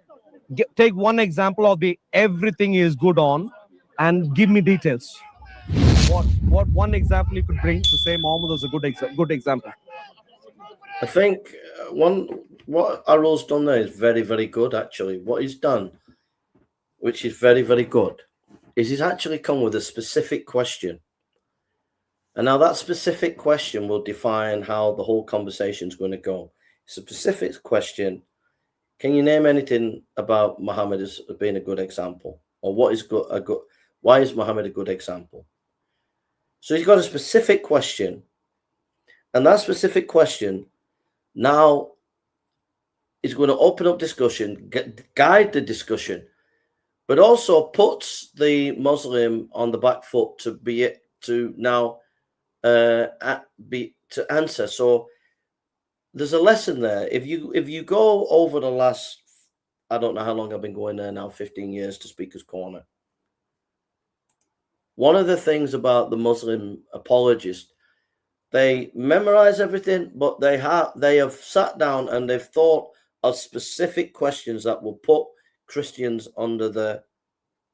take one example of the everything is good on and give me details. What one example you could bring to say Mohammed was a good example? I think what Arul's done there is very, very good, actually. What he's done, which is very, very good, is he's actually come with a specific question. And now that specific question will define how the whole conversation is going to go. It's a specific question. Can you name anything about Muhammad as being a good example? Or what is why is Muhammad a good example? So he's got a specific question. And that specific question now is going to open up discussion, guide the discussion, but also puts the Muslim on the back foot to answer. So there's a lesson there. If you go over the last, I don't know how long I've been going there now, 15 years to Speaker's Corner. One of the things about the Muslim apologists, they memorize everything, but they have sat down and they've thought of specific questions that will put Christians under the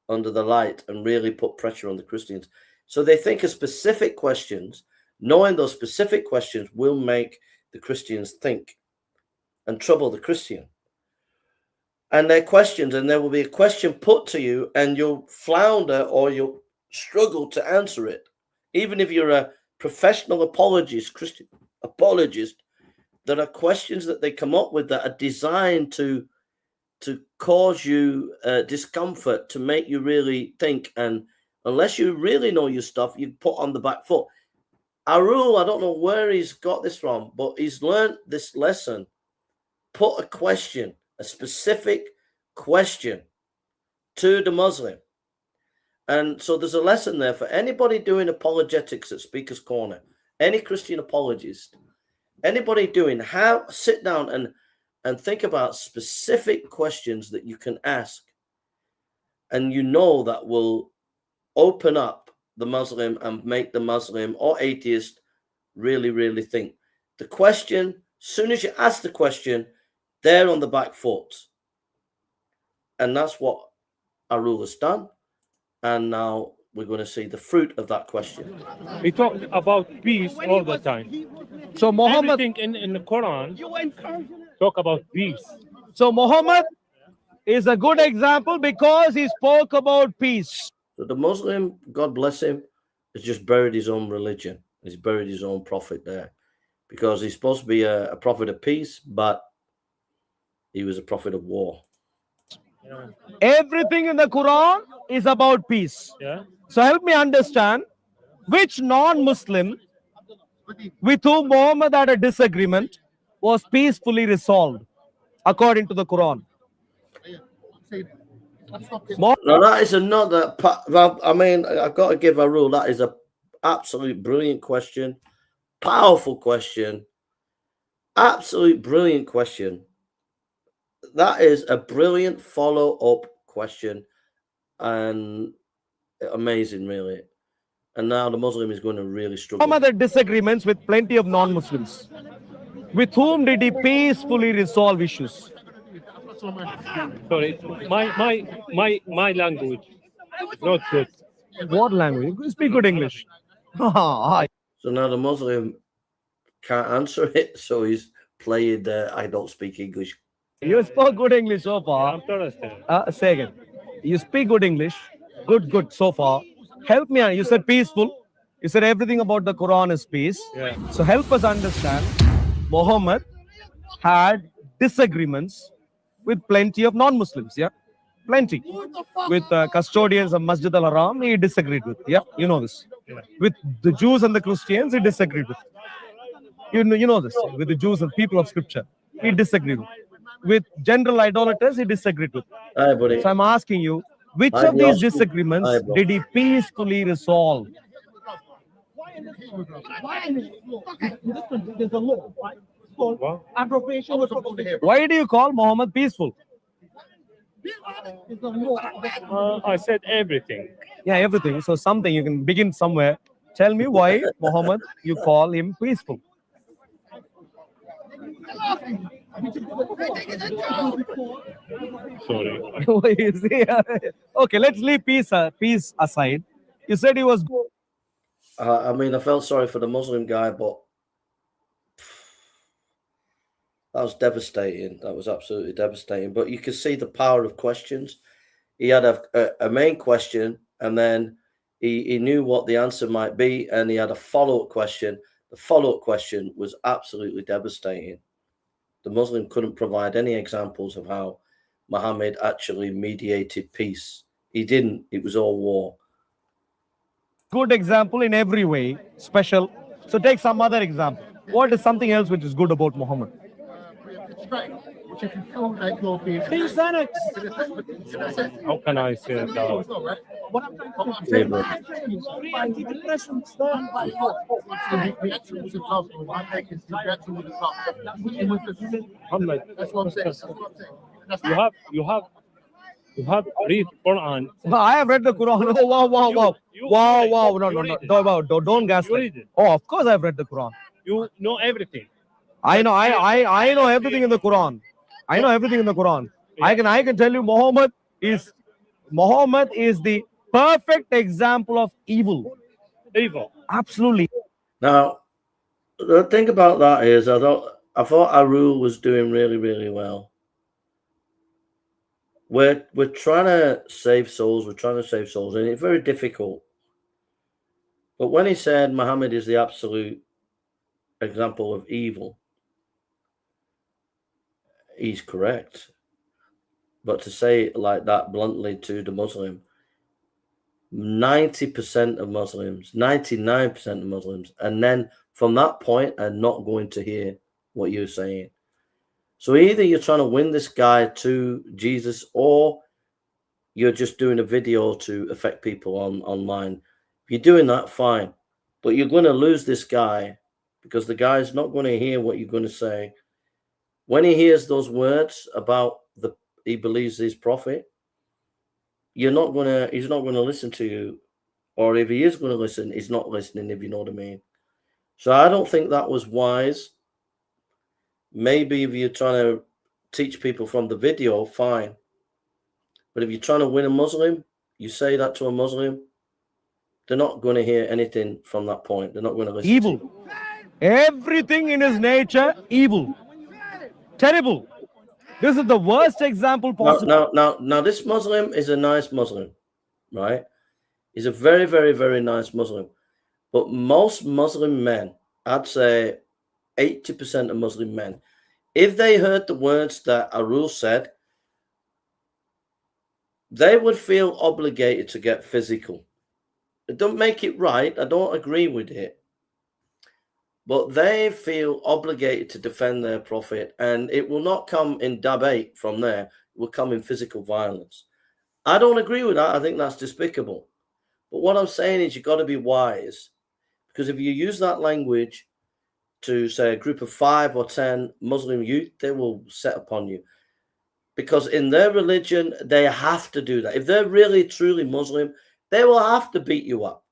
light and really put pressure on the Christians. So they think of specific questions, knowing those specific questions will make the Christians think and trouble the Christian. And they're questions, and there will be a question put to you, and you'll flounder or you'll struggle to answer it. Even if you're a professional apologist, Christian apologist, there are questions that they come up with that are designed to cause you discomfort, to make you really think. And unless you really know your stuff, you put on the back foot. Arul, I don't know where he's got this from, but he's learned this lesson. Put a question, a specific question to the Muslim. And so there's a lesson there for anybody doing apologetics at Speaker's Corner, any Christian apologist, anybody doing, sit down and think about specific questions that you can ask, and you know that will open up the Muslim and make the Muslim or atheist really, really think. The question, as soon as you ask the question, they're on the back foot. And that's what Arul has done. And now we're going to see the fruit of that question. We talk about peace all the time. So Mohammed, Everything in the Quran talk about peace. so Mohammed is a good example because he spoke about peace. So the Muslim, God bless him, has just buried his own religion. He's buried his own prophet there, because he's supposed to be a prophet of peace, but he was a prophet of war. Everything in the Quran is about peace. Yeah. So help me understand which non-Muslim with whom Muhammad had a disagreement was peacefully resolved according to the Quran. Now that is another. I mean, I've got to give a rule. That is a absolute brilliant question, powerful question, absolute brilliant question. That is a brilliant follow-up question, and amazing, really. And now the Muslim is going to really struggle. Muhammad had disagreements with plenty of non-Muslims. With whom did he peacefully resolve issues? Sorry, my language is not good. What language? You speak good English. Hi. So now the Muslim can't answer it, so he's playing I don't speak English. You spoke good English so far. I'm Thursday. Say again. You speak good English. Good so far. Help me. You said peaceful. You said everything about the Quran is peace. Yeah. So help us understand. Muhammad had disagreements with plenty of non-Muslims. Yeah, plenty. With custodians of Masjid al-Haram, he disagreed with. Yeah, you know this. Yeah. With the Jews and the Christians, he disagreed with. You know this. With the Jews and people of Scripture, he disagreed with. With general idolaters, he disagreed with. Hi, buddy. So I'm asking you, which Hi, of bro. these disagreements Hi, bro. did he peacefully resolve? What? Why do you call Muhammad peaceful? I said everything. Yeah, everything. So something, you can begin somewhere. Tell me why Muhammad, you call him peaceful. Sorry. You see? Okay, let's leave peace aside. You said he was good. I mean, I felt sorry for the Muslim guy, but that was devastating. That was absolutely devastating. But you can see the power of questions. He had a main question, and then he knew what the answer might be, and he had a follow-up question. The follow-up question was absolutely devastating. The Muslim couldn't provide any examples of how Muhammad actually mediated peace. He didn't. It was all war. Good example in every way, special. So take some other example. What is something else which is good about Muhammad? How can I say that? Muhammad, That's what I'm saying. you have read Quran. I have read the Quran. Oh, wow. No. Don't gaslight. Oh, of course I've read the Quran. You know everything. I know everything in the Quran. I know everything in the Quran. I can tell you Muhammad is the perfect example of evil. Evil. Absolutely. Now, the thing about that is, I thought Arul was doing really, really well. We're trying to save souls. We're trying to save souls, and it's very difficult. But when he said Muhammad is the absolute example of evil, he's correct. But to say it like that bluntly to the Muslim, 90% of Muslims, 99% of Muslims, and then from that point are not going to hear what you're saying. So either you're trying to win this guy to Jesus, or you're just doing a video to affect people online. If you're doing that, fine. But you're going to lose this guy because the guy's not going to hear what you're going to say. When he hears those words about he believes he's prophet, he's not going to listen to you. Or if he is going to listen, he's not listening, if you know what I mean. So I don't think that was wise. Maybe if you're trying to teach people from the video, fine. But if you're trying to win a Muslim, you say that to a Muslim, they're not going to hear anything from that point. They're not going to listen. Evil. To you. Everything in his nature, evil. Terrible. This is the worst example possible. Now, this Muslim is a nice Muslim, right? He's a very, very, very nice Muslim. But most Muslim men, I'd say 80% of Muslim men, if they heard the words that Arul said, they would feel obligated to get physical. It don't make it right. I don't agree with it. But they feel obligated to defend their prophet, and it will not come in debate from there. It will come in physical violence. I don't agree with that. I think that's despicable. But what I'm saying is you've got to be wise, because if you use that language to, say, a group of 5 or 10 Muslim youth, they will set upon you. Because in their religion, they have to do that. If they're really, truly Muslim, they will have to beat you up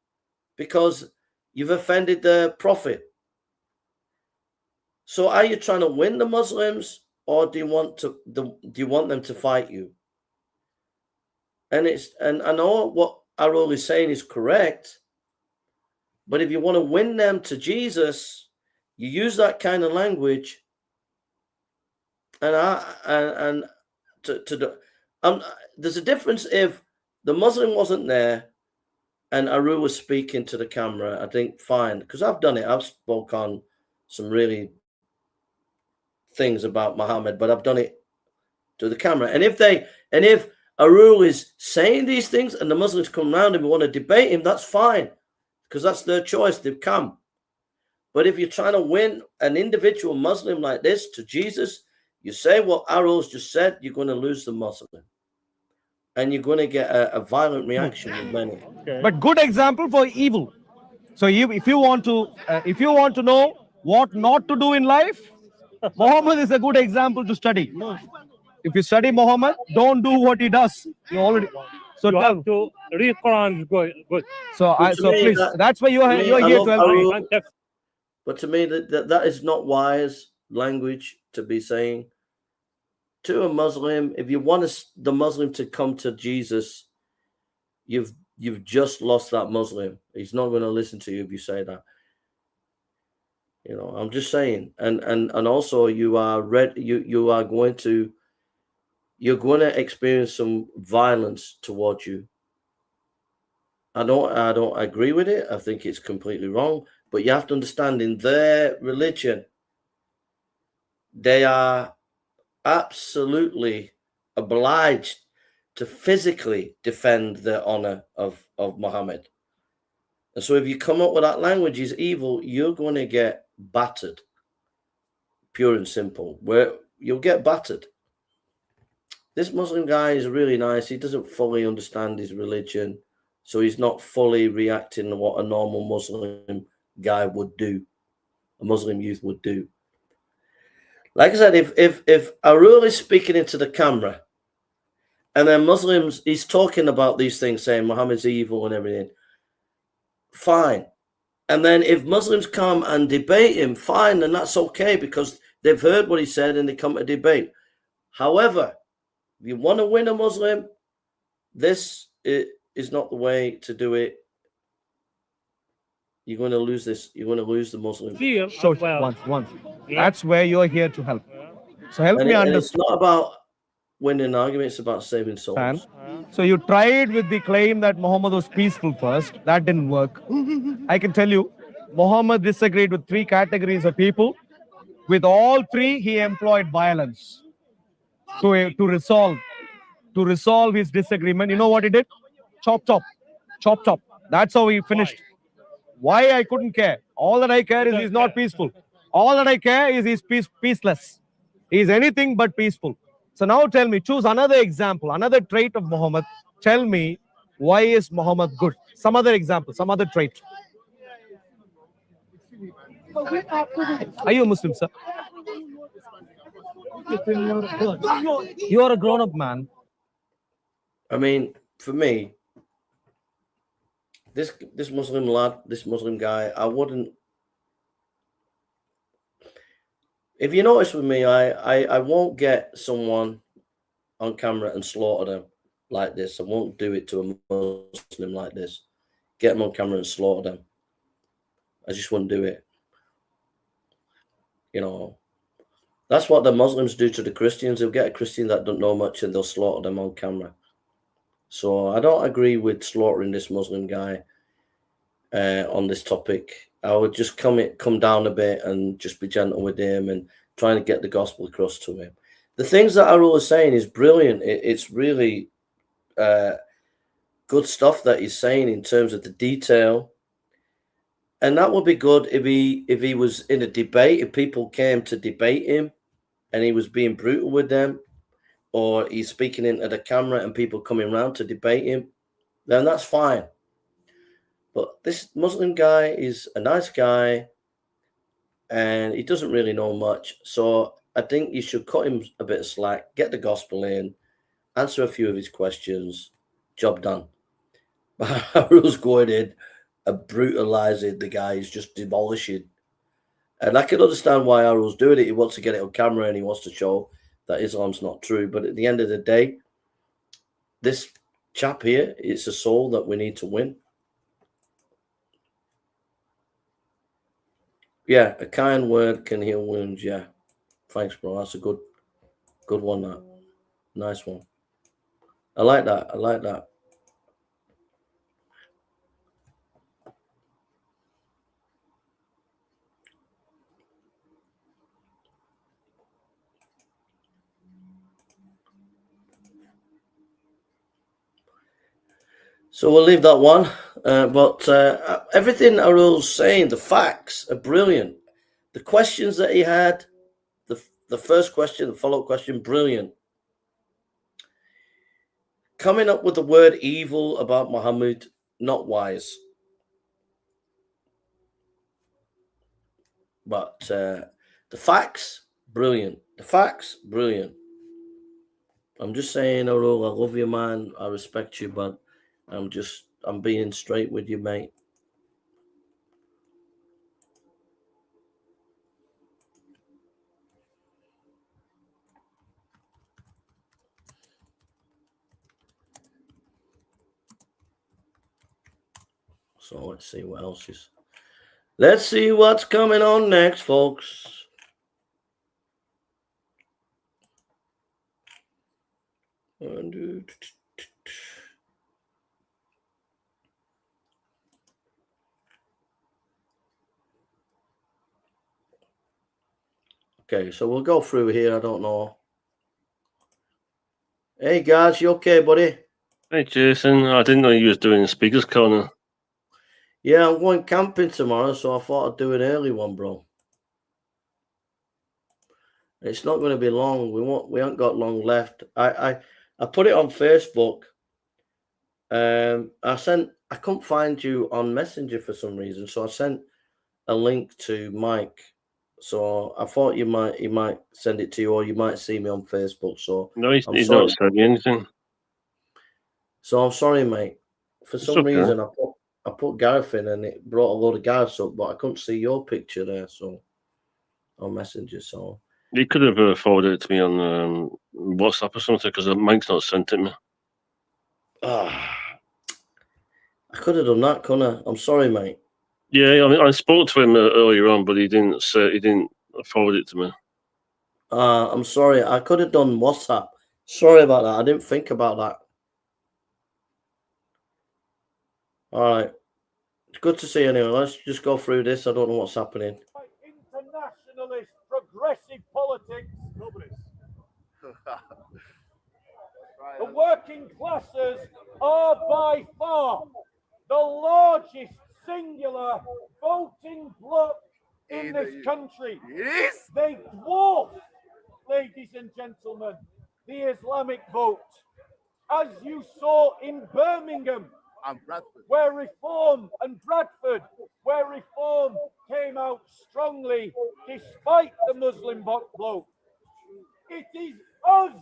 because you've offended their prophet. So are you trying to win the Muslims, or do you want them to fight you? And I know what Arul is saying is correct, but if you want to win them to Jesus, you use that kind of language. And there's a difference if the Muslim wasn't there and Arul was speaking to the camera. I think fine, because I've done it. I've spoke on some really things about Muhammad, but I've done it to the camera. And if Arul is saying these things and the Muslims come around and want to debate him, that's fine, because that's their choice. They've come. But if you're trying to win an individual Muslim like this to Jesus, you say what Arul's just said, you're going to lose the Muslim. And you're going to get a violent reaction with many. Okay. But good example for evil. So if you want to know what not to do in life, Muhammad is a good example to study. If you study Muhammad, don't do what he does. You have to read Quran. Good. So please, that's why you're here to help me. But to me, that is not wise language to be saying to a Muslim. If you want the Muslim to come to Jesus, you've just lost that Muslim. He's not going to listen to you if you say that. You know, I'm just saying, and also you're going to experience some violence towards you. I don't agree with it. I think it's completely wrong. But you have to understand, in their religion, they are absolutely obliged to physically defend the honor of Muhammad. And so if you come up with that language is evil, you're going to get battered. Pure and simple. Where you'll get battered. this Muslim guy is really nice. He doesn't fully understand his religion, so he's not fully reacting to what a normal Muslim guy would do, a Muslim youth would do. Like I said, if Arul is speaking into the camera, and then Muslims, he's talking about these things, saying Muhammad's evil and everything, fine. And then if Muslims come and debate him, fine, then that's okay, because they've heard what he said and they come to debate. However, if you want to win a Muslim, this is not the way to do it. You're going to lose this. You're going to lose the Muslim. Fear Sure, as well. once. Yeah. That's where you're here to help. So help me And understand. it's not about winning an argument, it's about saving souls. So you tried with the claim that Muhammad was peaceful first. That didn't work. I can tell you, Muhammad disagreed with 3 categories of people. With all 3, he employed violence to resolve his disagreement. You know what he did? Chop, chop, chop, chop. That's how he finished. Why I couldn't care? All that I care is he's not peaceful. All that I care is he's peaceless. He's anything but peaceful. So now tell me, choose another example, another trait of Muhammad. Tell me, why is Muhammad good? Some other example, some other trait. Are you a Muslim, sir? You are a grown-up man. I mean, for me, this Muslim lad, this Muslim guy, I wouldn't. If you notice with me, I won't get someone on camera and slaughter them like this. I won't do it to a Muslim like this. Get them on camera and slaughter them. I just wouldn't do it. You know, that's what the Muslims do to the Christians. They'll get a Christian that don't know much and they'll slaughter them on camera. So I don't agree with slaughtering this Muslim guy on this topic. I would just come down a bit and just be gentle with him and trying to get the gospel across to him. The things that Arul is saying is brilliant. It's really good stuff that he's saying in terms of the detail. And that would be good if he was in a debate, if people came to debate him and he was being brutal with them, or he's speaking into the camera and people coming around to debate him, then that's fine. But this Muslim guy is a nice guy and he doesn't really know much. So I think you should cut him a bit of slack, get the gospel in, answer a few of his questions, job done. But Arul's going in and brutalizing the guy, he's just demolishing. And I can understand why Arul's doing it. He wants to get it on camera and he wants to show that Islam's not true. But at the end of the day, this chap here, it's a soul that we need to win. Yeah, a kind word can heal wounds. Yeah. Thanks, bro. That's a good one, that. Nice one. I like that. I like that. So we'll leave that one. But everything Arul's saying, the facts are brilliant. The questions that he had, the first question, the follow-up question, brilliant. Coming up with the word evil about Muhammad, not wise. But the facts, brilliant. The facts, brilliant. I'm just saying, Arul, I love you, man. I respect you, but I'm being straight with you, mate. So let's see what else is. Let's see what's coming on next, folks. Okay, so we'll go through here. I don't know. Hey, guys, you okay, buddy? Hey, Jason. I didn't know you was doing the speakers corner. Yeah, I'm going camping tomorrow, so I thought I'd do an early one, bro. It's not going to be long. We haven't got long left. I put it on Facebook. I couldn't find you on Messenger for some reason, so I sent a link to Mike. So I thought he might send it to you, or you might see me on Facebook. So no, he's not sending anything. So I'm sorry, mate. For some okay. reason, I put Gareth in, and it brought a load of Gareths up, but I couldn't see your picture there. So on Messenger, so you could have forwarded it to me on WhatsApp or something, because Mike's not sent it me. I could have done that, couldn't I? I'm sorry, mate. Yeah, I mean, I spoke to him earlier on, but he didn't forward it to me. I'm sorry. I could have done WhatsApp. Sorry about that. I didn't think about that. All right. It's good to see you anyway. Let's just go through this. I don't know what's happening. Internationalist progressive politics. The working classes are by far the largest singular voting bloc in this country. They dwarf, ladies and gentlemen, the Islamic vote. As you saw in Birmingham, where reform, and Bradford, where reform came out strongly despite the Muslim bloc. It is us,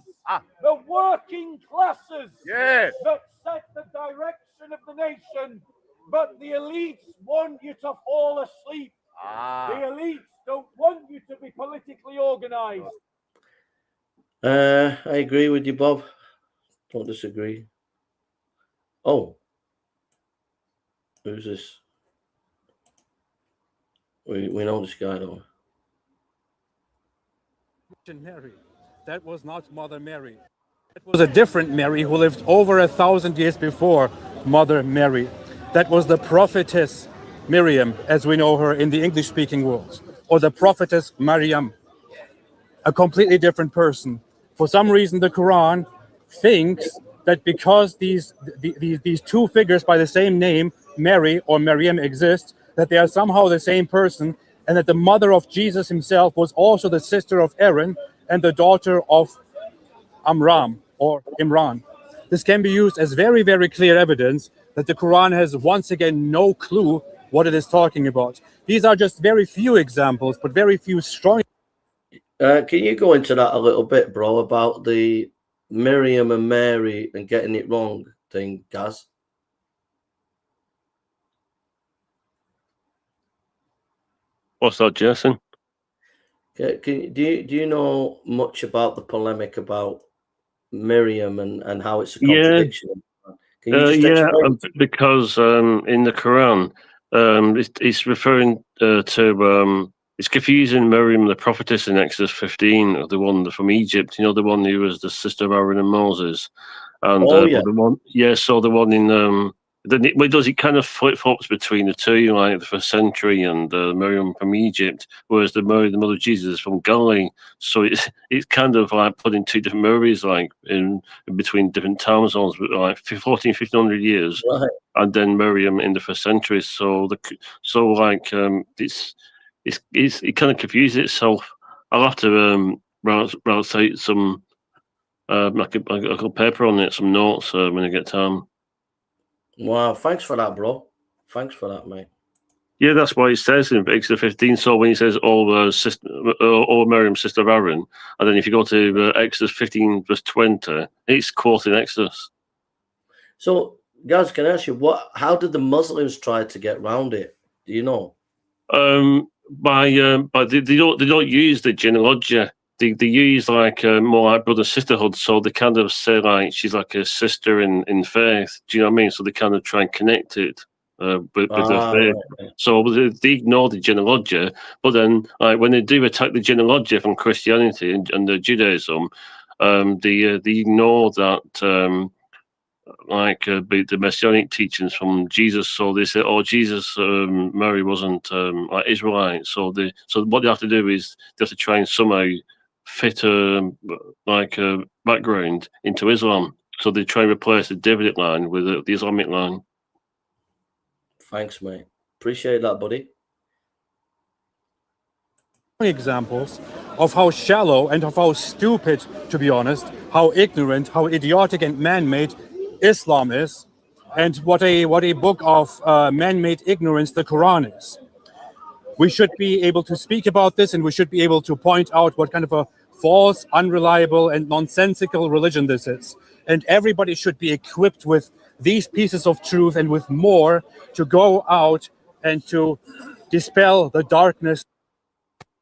the working classes, that set the direction of the nation, but the elites want you to fall asleep. The elites don't want you to be politically organized. I agree with you, Bob. Don't disagree. Oh. Who's this? We know this guy, don't we? Mary. That was not Mother Mary. It was a different Mary who lived over 1,000 years before Mother Mary. That was the prophetess Miriam, as we know her in the English-speaking world, or the prophetess Maryam, a completely different person. For some reason, the Quran thinks that because these two figures by the same name, Mary or Maryam, exist, that they are somehow the same person, and that the mother of Jesus himself was also the sister of Aaron and the daughter of Amram or Imran. This can be used as very, very clear evidence that the Quran has once again no clue what it is talking about. These are just very few examples, but very few strong. Can you go into that a little bit, bro, about the Miriam and Mary and getting it wrong thing, Gaz? What's that, Jason? Do you know much about the polemic about Miriam and how it's a contradiction? Can you just explain? Because in the Quran, it's referring to it's confusing Miriam, the prophetess in Exodus 15, the one from Egypt. You know, the one who was the sister of Aaron and Moses, and the one, so the one in it kind of flip-flops between the two, like the 1st century and Miriam from Egypt, whereas the Mary, the mother of Jesus, is from Galilee. So it's kind of like putting two different Marys, like in between different time zones, but like 1500 years, right. And then Miriam in the 1st century. So it kind of confuses itself. I'll have to write some like a paper on it, some notes when I get time. Wow, thanks for that, bro. Thanks for that, mate. Yeah, that's why it says in Exodus 15. So when he says all Miriam, sister of Aaron, and then if you go to Exodus 15 verse 20, it's quoting Exodus. So, guys, can I ask you how did the Muslims try to get around it? Do you know? By they don't use the genealogy. They use like more like brother sisterhood. So they kind of say like she's like a sister in faith. Do you know what I mean? So they kind of try and connect it with their faith. Right. So they ignore the genealogy. But then like when they do attack the genealogy from Christianity and the Judaism, they ignore that. The messianic teachings from Jesus, so they say, "Oh, Jesus, Mary wasn't like Israelite." So what they have to do is they have to try and somehow fit a background into Islam. So they try and replace the Davidic line with the Islamic line. Thanks, mate. Appreciate that, buddy. examples of how shallow and of how stupid, to be honest, how ignorant, how idiotic and man-made Islam is, and what a book of man-made ignorance the Quran is. We should be able to speak about this, and we should be able to point out what kind of a false, unreliable, and nonsensical religion this is. And everybody should be equipped with these pieces of truth and with more to go out and to dispel the darkness,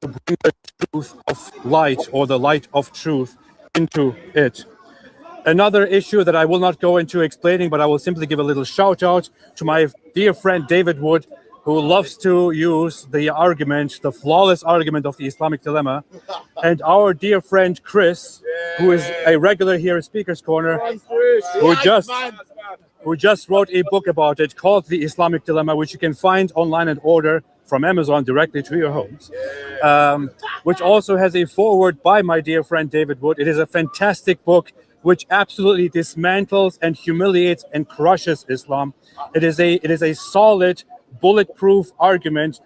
to bring the truth of light, or the light of truth, into it. Another issue that I will not go into explaining, but I will simply give a little shout out to my dear friend David Wood, who loves to use the argument, the flawless argument of the Islamic dilemma, and our dear friend Chris, who is a regular here at Speaker's Corner, who just wrote a book about it called The Islamic Dilemma, which you can find online and order from Amazon directly to your homes, which also has a foreword by my dear friend David Wood. It is a fantastic book which absolutely dismantles and humiliates and crushes Islam. It is a solid, bulletproof argument,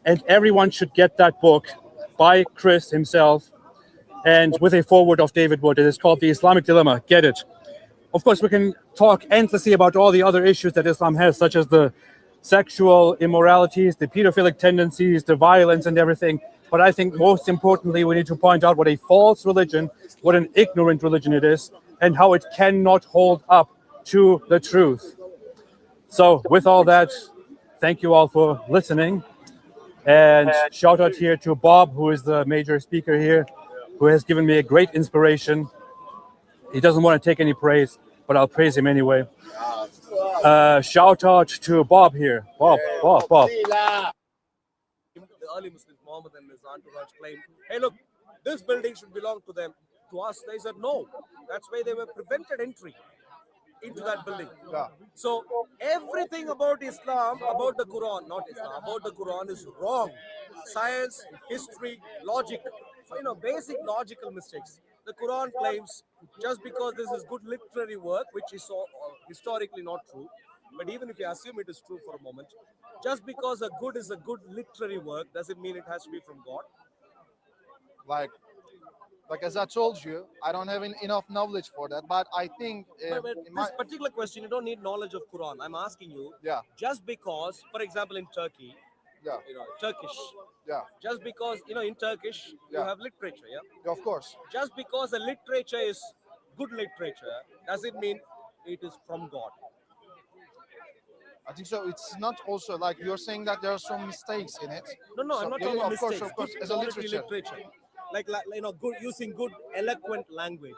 and everyone should get that book by Chris himself, and with a foreword of David Wood. It is called The Islamic Dilemma. Get it. Of course, we can talk endlessly about all the other issues that Islam has, such as the sexual immoralities, the pedophilic tendencies, the violence and everything. But I think most importantly, we need to point out what a false religion, what an ignorant religion it is, and how it cannot hold up to the truth. So with all that, thank you all for listening. And shout out here to Bob, who is the major speaker here, who has given me a great inspiration. He doesn't want to take any praise, but I'll praise him anyway. Shout out to Bob here. Bob. The early Muslims, Mohammed and his entourage, claimed, hey, look, this building should belong to them. To us, they said no. That's why they were prevented entry into that building. So everything about Islam, about the Quran, not Islam, about the Quran is wrong. Science, history, logic, basic logical mistakes. The Quran claims just because this is good literary work, which is historically not true, but even if you assume it is true for a moment, just because a good is a good literary work, does it mean it has to be from God? Like as I told you, I don't have enough knowledge for that, but I think but this particular question, you don't need knowledge of Quran. I'm asking you, just because, for example, in Turkey, Turkish, just because, in Turkish, you have literature, of course. Just because the literature is good literature, does it mean it is from God? I think so. It's not also like you're saying that there are some mistakes in it. No, I'm not talking about mistakes. Of course, as a literature. Like good, using good eloquent language.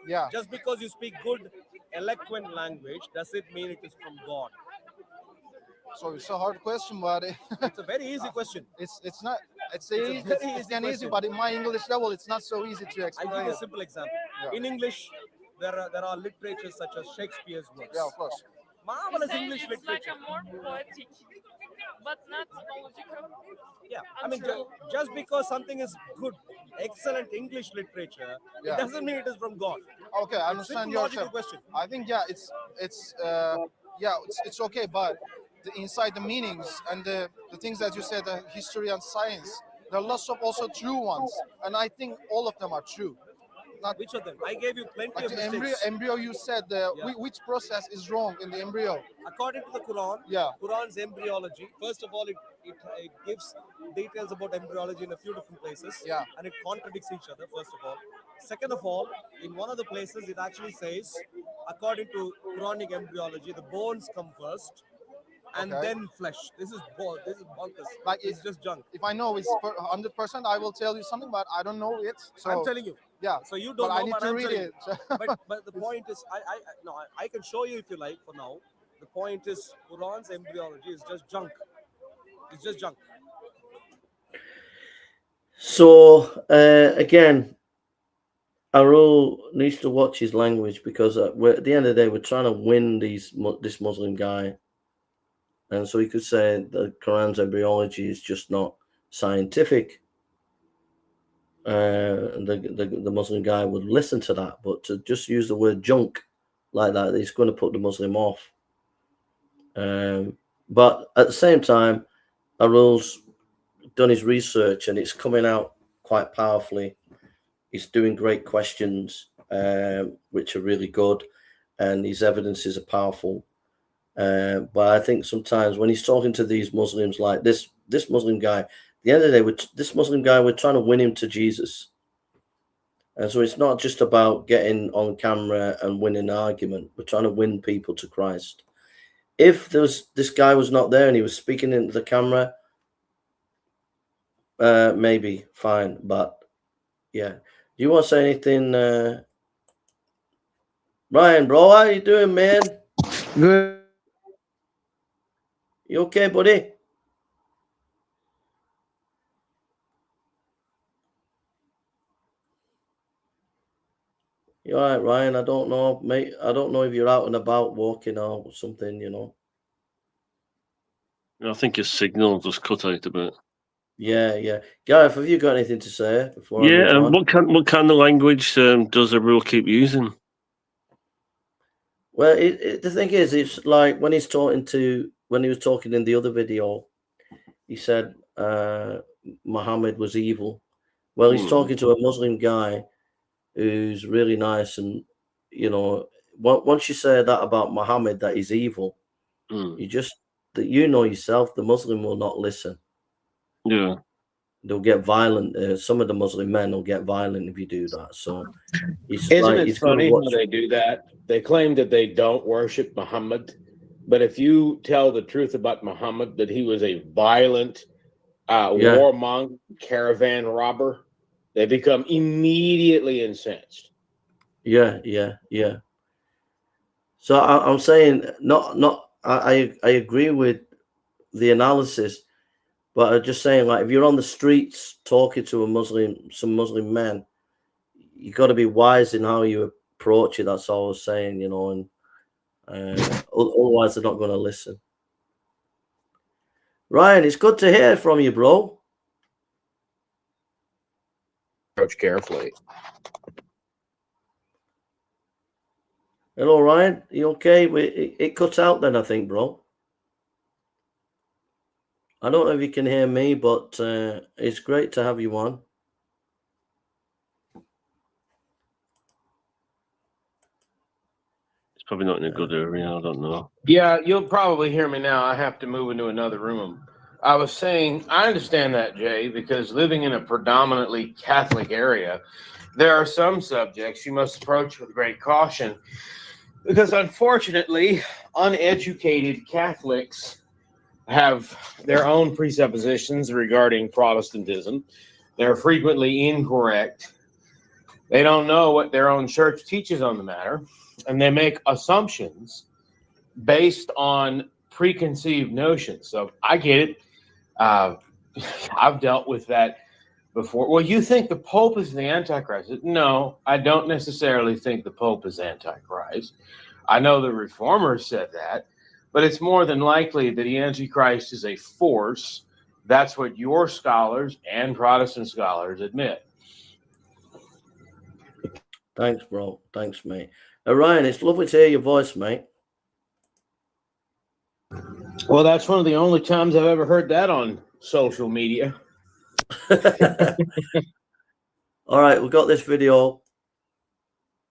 Yeah. Just because you speak good eloquent language, does it mean it is from God? So it's a hard question, but it's a very easy question. It's not. It's easy, but in my English level, it's not so easy to explain. I'll give you a simple example. In English, there are literatures such as Shakespeare's works. Yeah, of course. Marvelous English literature. It's like a more poetic, but not logical. Yeah, I mean, just because something is good, excellent English literature, it doesn't mean it is from God. Okay, I understand your question. I think it's okay, but inside the meanings and the things that you said, the history and science, there are lots of also true ones, and I think all of them are true. Which of them? I gave you plenty of mistakes. Embryo, you said which process is wrong in the embryo? According to the Quran, Quran's embryology, first of all, it gives details about embryology in a few different places, and it contradicts each other, first of all. Second of all, in one of the places, it actually says, according to Quranic embryology, the bones come first, and then flesh. This is bonkers. Like it's just junk. If I know it's 100%, I will tell you something, but I don't know it. So I'm telling you. Yeah. So you don't know, I need to read it. but the point is, I can show you if you like. For now, the point is, Quran's embryology is just junk. It's just junk. So again, Arul needs to watch his language, because at the end of the day, we're trying to win this Muslim guy. And so he could say the Quran's embryology is just not scientific. The Muslim guy would listen to that, but to just use the word junk like that, he's going to put the Muslim off. But at the same time, Arul's done his research, and it's coming out quite powerfully. He's doing great questions, which are really good, and his evidences are powerful. But I think sometimes when he's talking to these Muslims, like this Muslim guy, at the end of the day, this Muslim guy, we're trying to win him to Jesus. And so it's not just about getting on camera and winning an argument. We're trying to win people to Christ. If this guy was not there and he was speaking into the camera, maybe fine. But yeah, do you want to say anything, Ryan, bro? How you doing, man? Good. You okay, buddy? You all right, Ryan? I don't know, mate. I don't know if you're out and about walking or something, you know. I think his signal just cut out a bit. Yeah. Gareth, have you got anything to say before? Yeah, and what kind of language does the rule keep using? Well, the thing is, it's like when he was talking in the other video, he said Mohammed was evil. Well, he's talking to a Muslim guy who's really nice, and you know, once you say that about Mohammed, that he's evil, you know yourself, the Muslim will not listen. Yeah, they'll get violent. Some of the Muslim men will get violent if you do that. So, isn't it funny how they do that? They claim that they don't worship Muhammad, but if you tell the truth about Muhammad, that he was a violent warmonger, caravan robber, they become immediately incensed. Yeah. So I'm saying I agree with the analysis, but I'm just saying, like, if you're on the streets talking to some Muslim men, you got to be wise in how you approach it. That's all I was saying, you know, and otherwise they're not going to listen. Ryan, it's good to hear from you, bro. Approach carefully. Hello, Ryan. You okay? It cuts out then, I think, bro. I don't know if you can hear me, but it's great to have you on. It's probably not in a good area. I don't know. Yeah, you'll probably hear me now. I have to move into another room. I was saying, I understand that, Jay, because living in a predominantly Catholic area, there are some subjects you must approach with great caution, because unfortunately, uneducated Catholics have their own presuppositions regarding Protestantism. They're frequently incorrect. They don't know what their own church teaches on the matter, and they make assumptions based on preconceived notions. So I get it. I've dealt with that before. Well, you think the Pope is the Antichrist? No, I don't necessarily think the Pope is Antichrist. I know the Reformers said that, but it's more than likely that the Antichrist is a force. That's what your scholars and Protestant scholars admit. Thanks, bro. Thanks, mate. Ryan, it's lovely to hear your voice, mate. Well, that's one of the only times I've ever heard that on social media. All right, we've got this video.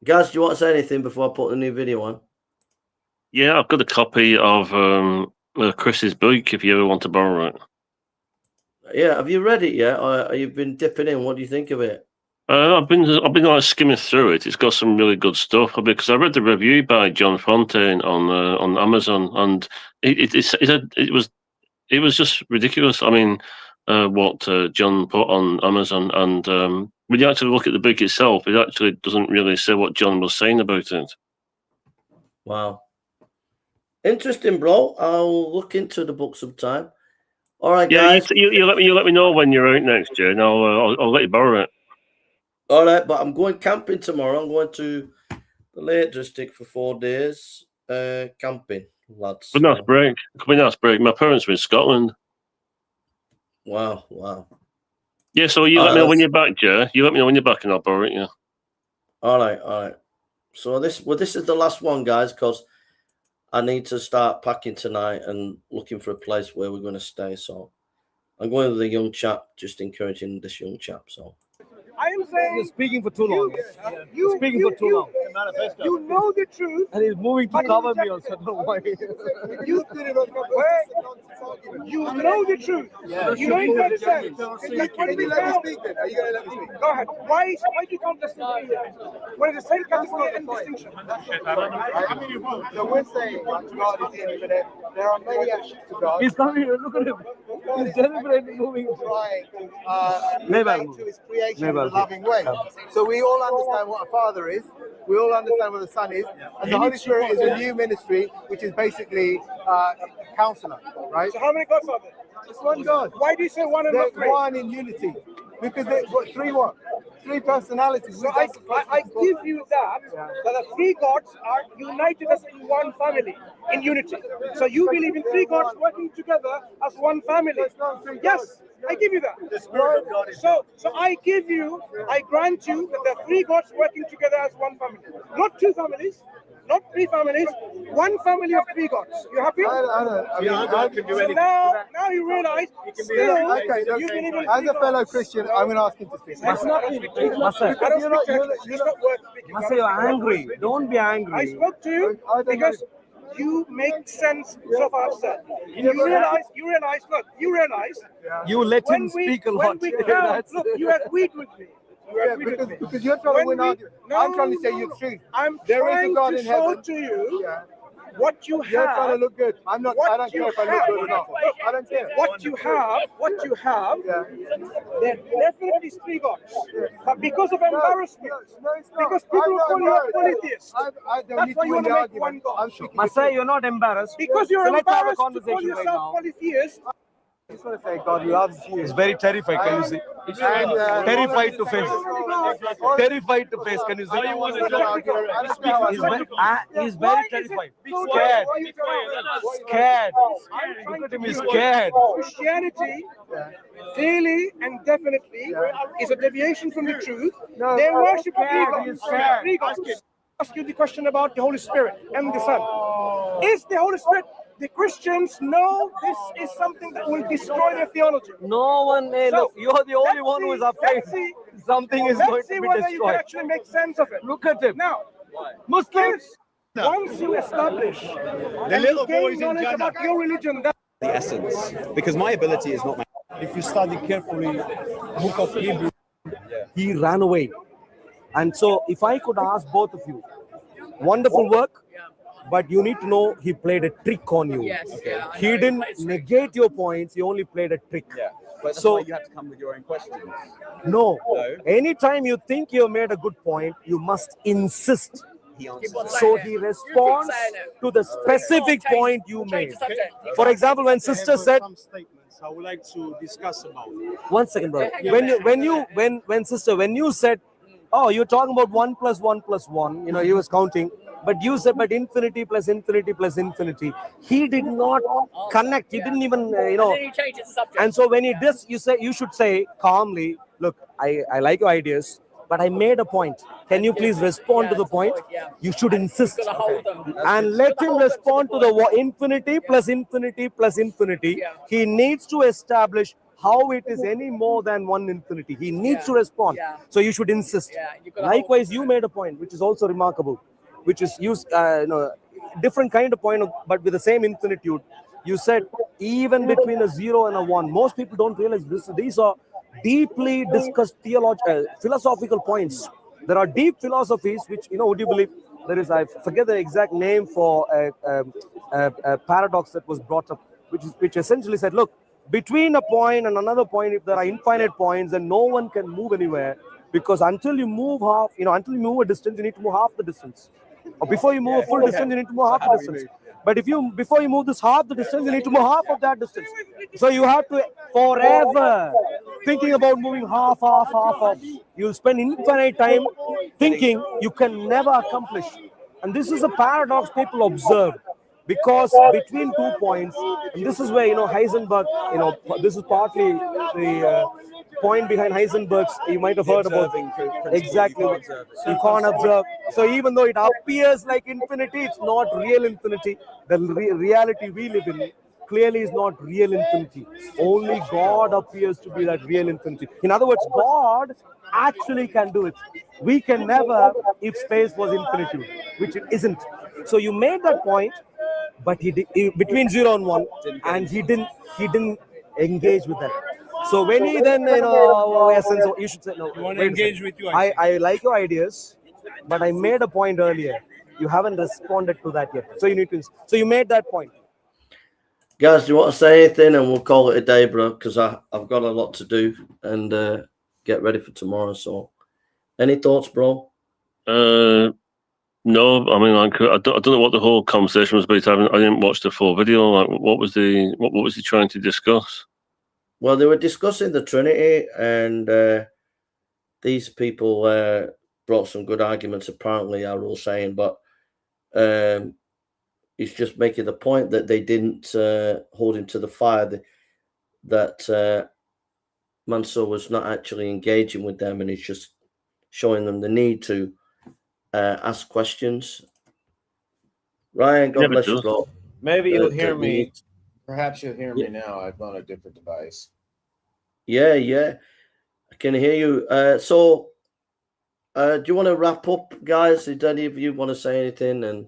Guys, do you want to say anything before I put the new video on? Yeah, I've got a copy of Chris's book if you ever want to borrow it. Yeah, have you read it yet? Or have you been dipping in? What do you think of it? I've been like skimming through it. It's got some really good stuff because I read the review by John Fontaine on Amazon, and it was just ridiculous. I mean, what John put on Amazon, and when you actually look at the book itself, it actually doesn't really say what John was saying about it. Wow, interesting, bro. I'll look into the book sometime. All right, guys. You let me know when you're out next, Jay, and I'll let you borrow it. All right, but I'm going camping tomorrow. I'm going to the Lake District for 4 days camping, lads. But nice break. Nice break. My parents were in Scotland. Wow. Yeah, so you let me know when you're back, Jay. You let me know when you're back, and I'll borrow it. Yeah. All right. So this is the last one, guys, because I need to start packing tonight and looking for a place where we're going to stay. So I'm going with the young chap, just encouraging this young chap. So I am saying You're speaking for too long. you Speaking for too long. You know the truth. And he's moving to cover me also. Don't worry. You know the truth. You know it makes sense. Can you let me speak then? Are you going to let me speak? Go ahead. Why do you count this? What is the same category and distinction? So we're saying God is infinite. There are many actions to God. He's coming here. Look at him. He's deliberately moving. Trying relate to his creation in a loving way. So we all understand what a father is. We all understand what the son is. And the Holy Spirit is a new ministry, which is basically a counselor, right? So how many gods are there? It's one God. Why do you say one and not three? One in unity. Because they've got three personalities. So I give you that the three gods are united as in one family, in unity. So you believe in three gods working together as one family. Yes, I give you that. The Spirit of God is so I grant you that the three gods working together as one family. Not two families, not three families, one family of three gods. You happy? I can do anything. Now you realize still you believe in as a fellow Christian, I'm going to ask him to speak. Masa, you're angry. Don't be angry. I spoke to you because you make sense of what I've said. You realize, look, You let him speak a lot. Look, you agreed with me. Because you're trying to win argument. I'm trying to say you're true. I'm there is a trying God to in show heaven. to you what you have. You're trying to look good. I don't care if I look good or not. I don't care. What you have, there definitely is three gods. But because of embarrassment, because people call you a polytheist, that's why you want to make one God. Masa, you're not embarrassed. Because you're so embarrassed let's have a to call conversation right yourself now. polytheist. I just want to say God loves you. He's very terrified, can you see? Terrified to face. Terrified to face, can you see? He's very terrified. Scared. Scared. Look at him, he's scared. Christianity clearly and definitely is a deviation from the truth. They worship three gods. Ask you the question about the Holy Spirit and the Son. Is the Holy Spirit? The Christians know this is something that will destroy their theology. No one, look, you're the only one who is afraid something is going to be whether you can destroyed. actually make sense of it. Look at him. Now, Muslims, once you establish The little boys in knowledge about your religion, that's the essence. Because my ability is not my. If you study carefully Book of Hebrew, he ran away. And so if I could ask both of you, wonderful work, but you need to know he played a trick on you. Yes. Okay. He didn't negate your points, he only played a trick. Yeah. But So you have to come with your own questions. no. No. Anytime you think you made a good point, you must insist. He answers. So he responds to the specific point you made. For example, when sister said, some statements I would like to discuss about. one second, brother. When sister, when you said, oh, you're talking about 1 plus 1 plus 1, you know, he was counting, but you said, but infinity plus infinity plus infinity. He did not connect. He didn't even, And so when he does, you should say calmly, look, I like your ideas, but I made a point. Can you please respond to the point? You should insist. And let him respond to the infinity plus infinity plus infinity. He needs to establish how it is any more than one infinity. He needs to respond. So you should insist. Likewise, you made a point, which is also remarkable, which is used, different kind of point, but with the same infinitude. You said even between a 0 and a 1. Most people don't realize this. These are deeply discussed philosophical points. There are deep philosophies which, would you believe, there is, I forget the exact name for a paradox that was brought up, which essentially said, look, between a point and another point, if there are infinite points, then no one can move anywhere, because until you move until you move a distance, you need to move half the distance. Or before you move a full distance, you need to move half the distance. But before you move this half the distance, you need to move half of that distance. So you have to forever thinking about moving half. You'll spend infinite time thinking you can never accomplish. And this is a paradox people observe. Because between 2 points, and this is where, Heisenberg, this is partly the point behind Heisenberg's, you might have heard about exactly. You can't observe. So even though it appears like infinity, it's not real infinity. The reality we live in clearly is not real infinity. Only God appears to be that real infinity. In other words, God actually can do it. We can never if space was infinitude, which it isn't. So you made that point, but he between 0 and 1, and he didn't engage with that. So when he then essence, you should say no. You want to engage with you? I like your ideas, but I made a point earlier. You haven't responded to that yet. So you need to. So you made that point. Guys, do you want to say anything, and we'll call it a day, bro? Because I've got a lot to do and get ready for tomorrow. So, any thoughts, bro? No, I mean, like, I don't know what the whole conversation was about. I didn't watch the full video. Like, what was he trying to discuss? Well, they were discussing the Trinity, and these people brought some good arguments. Apparently, I was saying, but he's just making the point that they didn't hold him to the fire. That Mansour was not actually engaging with them, and he's just showing them the need to ask questions. Ryan, God bless you, bro. Maybe you'll hear me. Perhaps you'll hear me now. I'm on a different device. Yeah, I can hear you. So, do you want to wrap up, guys? Did any of you want to say anything?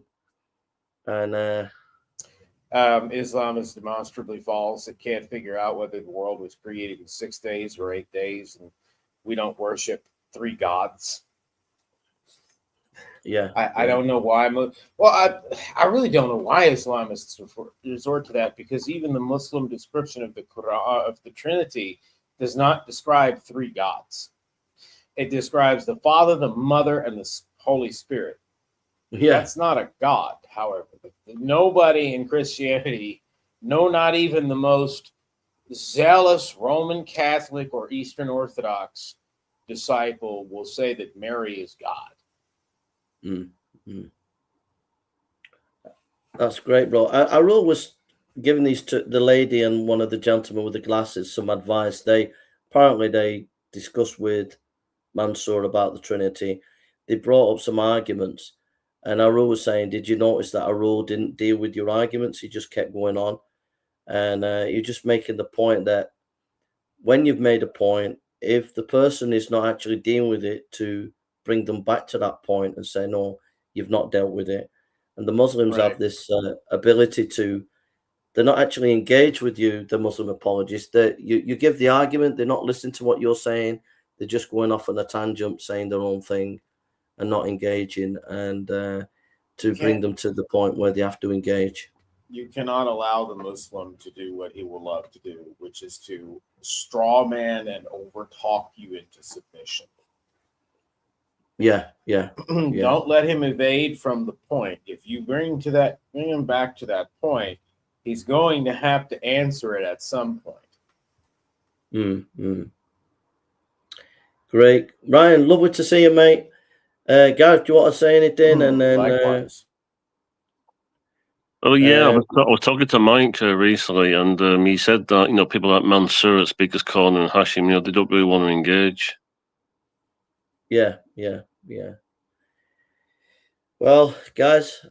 Islam is demonstrably false. It can't figure out whether the world was created in 6 days or 8 days, and we don't worship 3 gods. Yeah, I don't know why. I really don't know why Islamists resort to that, because even the Muslim description of the Quran of the Trinity does not describe 3 gods. It describes the Father, the Mother, and the Holy Spirit. Yeah, that's not a God. However, nobody in Christianity, no, not even the most zealous Roman Catholic or Eastern Orthodox disciple, will say that Mary is God. That's great, bro. I was giving these to the lady and one of the gentlemen with the glasses some advice. They discussed with Mansour about the Trinity. They brought up some arguments, and Arul was saying, did you notice that Arul didn't deal with your arguments? He just kept going on. And you're just making the point that when you've made a point, if the person is not actually dealing with it, to bring them back to that point and say, no, you've not dealt with it. And the Muslims have this ability to, they're not actually engaged with you, the Muslim apologists. You give the argument, they're not listening to what you're saying. They're just going off on a tangent, saying their own thing and not engaging, and to bring them to the point where they have to engage. You cannot allow the Muslim to do what he will love to do, which is to straw man and overtalk you into submission. Yeah. Don't let him evade from the point. If you bring him back to that point, he's going to have to answer it at some point. Great. Ryan, lovely to see you, mate. Gareth, do you want to say anything? And then likewise. Oh yeah, I was talking to Menk recently, and he said that people like Mansour at Speaker's Corner and Hashim, they don't really want to engage. Yeah. Well, guys,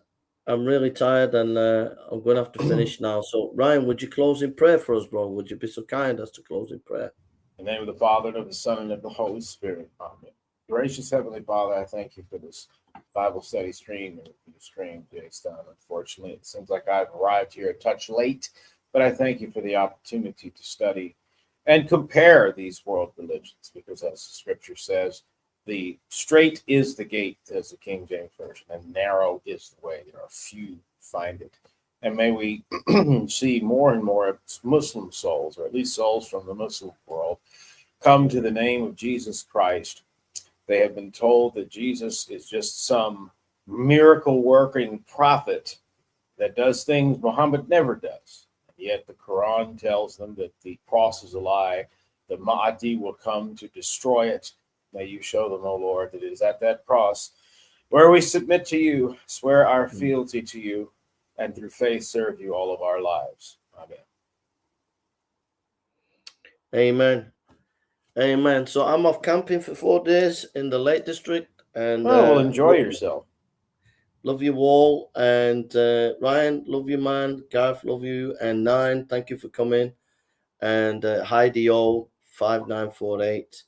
I'm really tired, and I'm going to have to finish now. So, Ryan, would you close in prayer for us, bro? Would you be so kind as to close in prayer? In the name of the Father, and of the Son, and of the Holy Spirit. Amen. Gracious Heavenly Father, I thank you for this Bible study stream and for the stream today's time. Unfortunately, it seems like I've arrived here a touch late, but I thank you for the opportunity to study and compare these world religions, because as the scripture says, the straight is the gate, as the King James Version, and narrow is the way. There are few find it. And may we see more and more Muslim souls, or at least souls from the Muslim world, come to the name of Jesus Christ. They have been told that Jesus is just some miracle-working prophet that does things Muhammad never does. Yet the Quran tells them that the cross is a lie. The Mahdi will come to destroy it. May you show them, O Lord, that it is at that cross where we submit to you, swear our fealty to you, and through faith serve you all of our lives. Amen. Amen. So I'm off camping for 4 days in the Lake District, and well, enjoy yourself. love you all. And Ryan, love you, man. Gareth, love you. And Nine, thank you for coming. And Heidi O 5948.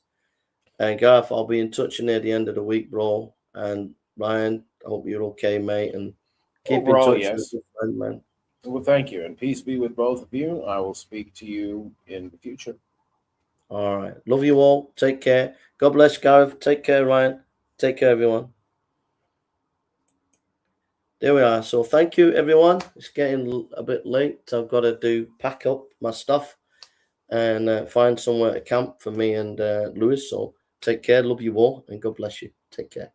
And Gareth, I'll be in touch near the end of the week, bro. And Ryan, I hope you're okay, mate. And keep in Overall, touch yes. with your friend, man. Well, thank you, and peace be with both of you. I will speak to you in the future. All right. Love you all. Take care. God bless, Gareth. Take care, Ryan. Take care, everyone. There we are. So thank you, everyone. It's getting a bit late. I've got to pack up my stuff and find somewhere to camp for me and Lewis. So take care. Love you all, and God bless you. Take care.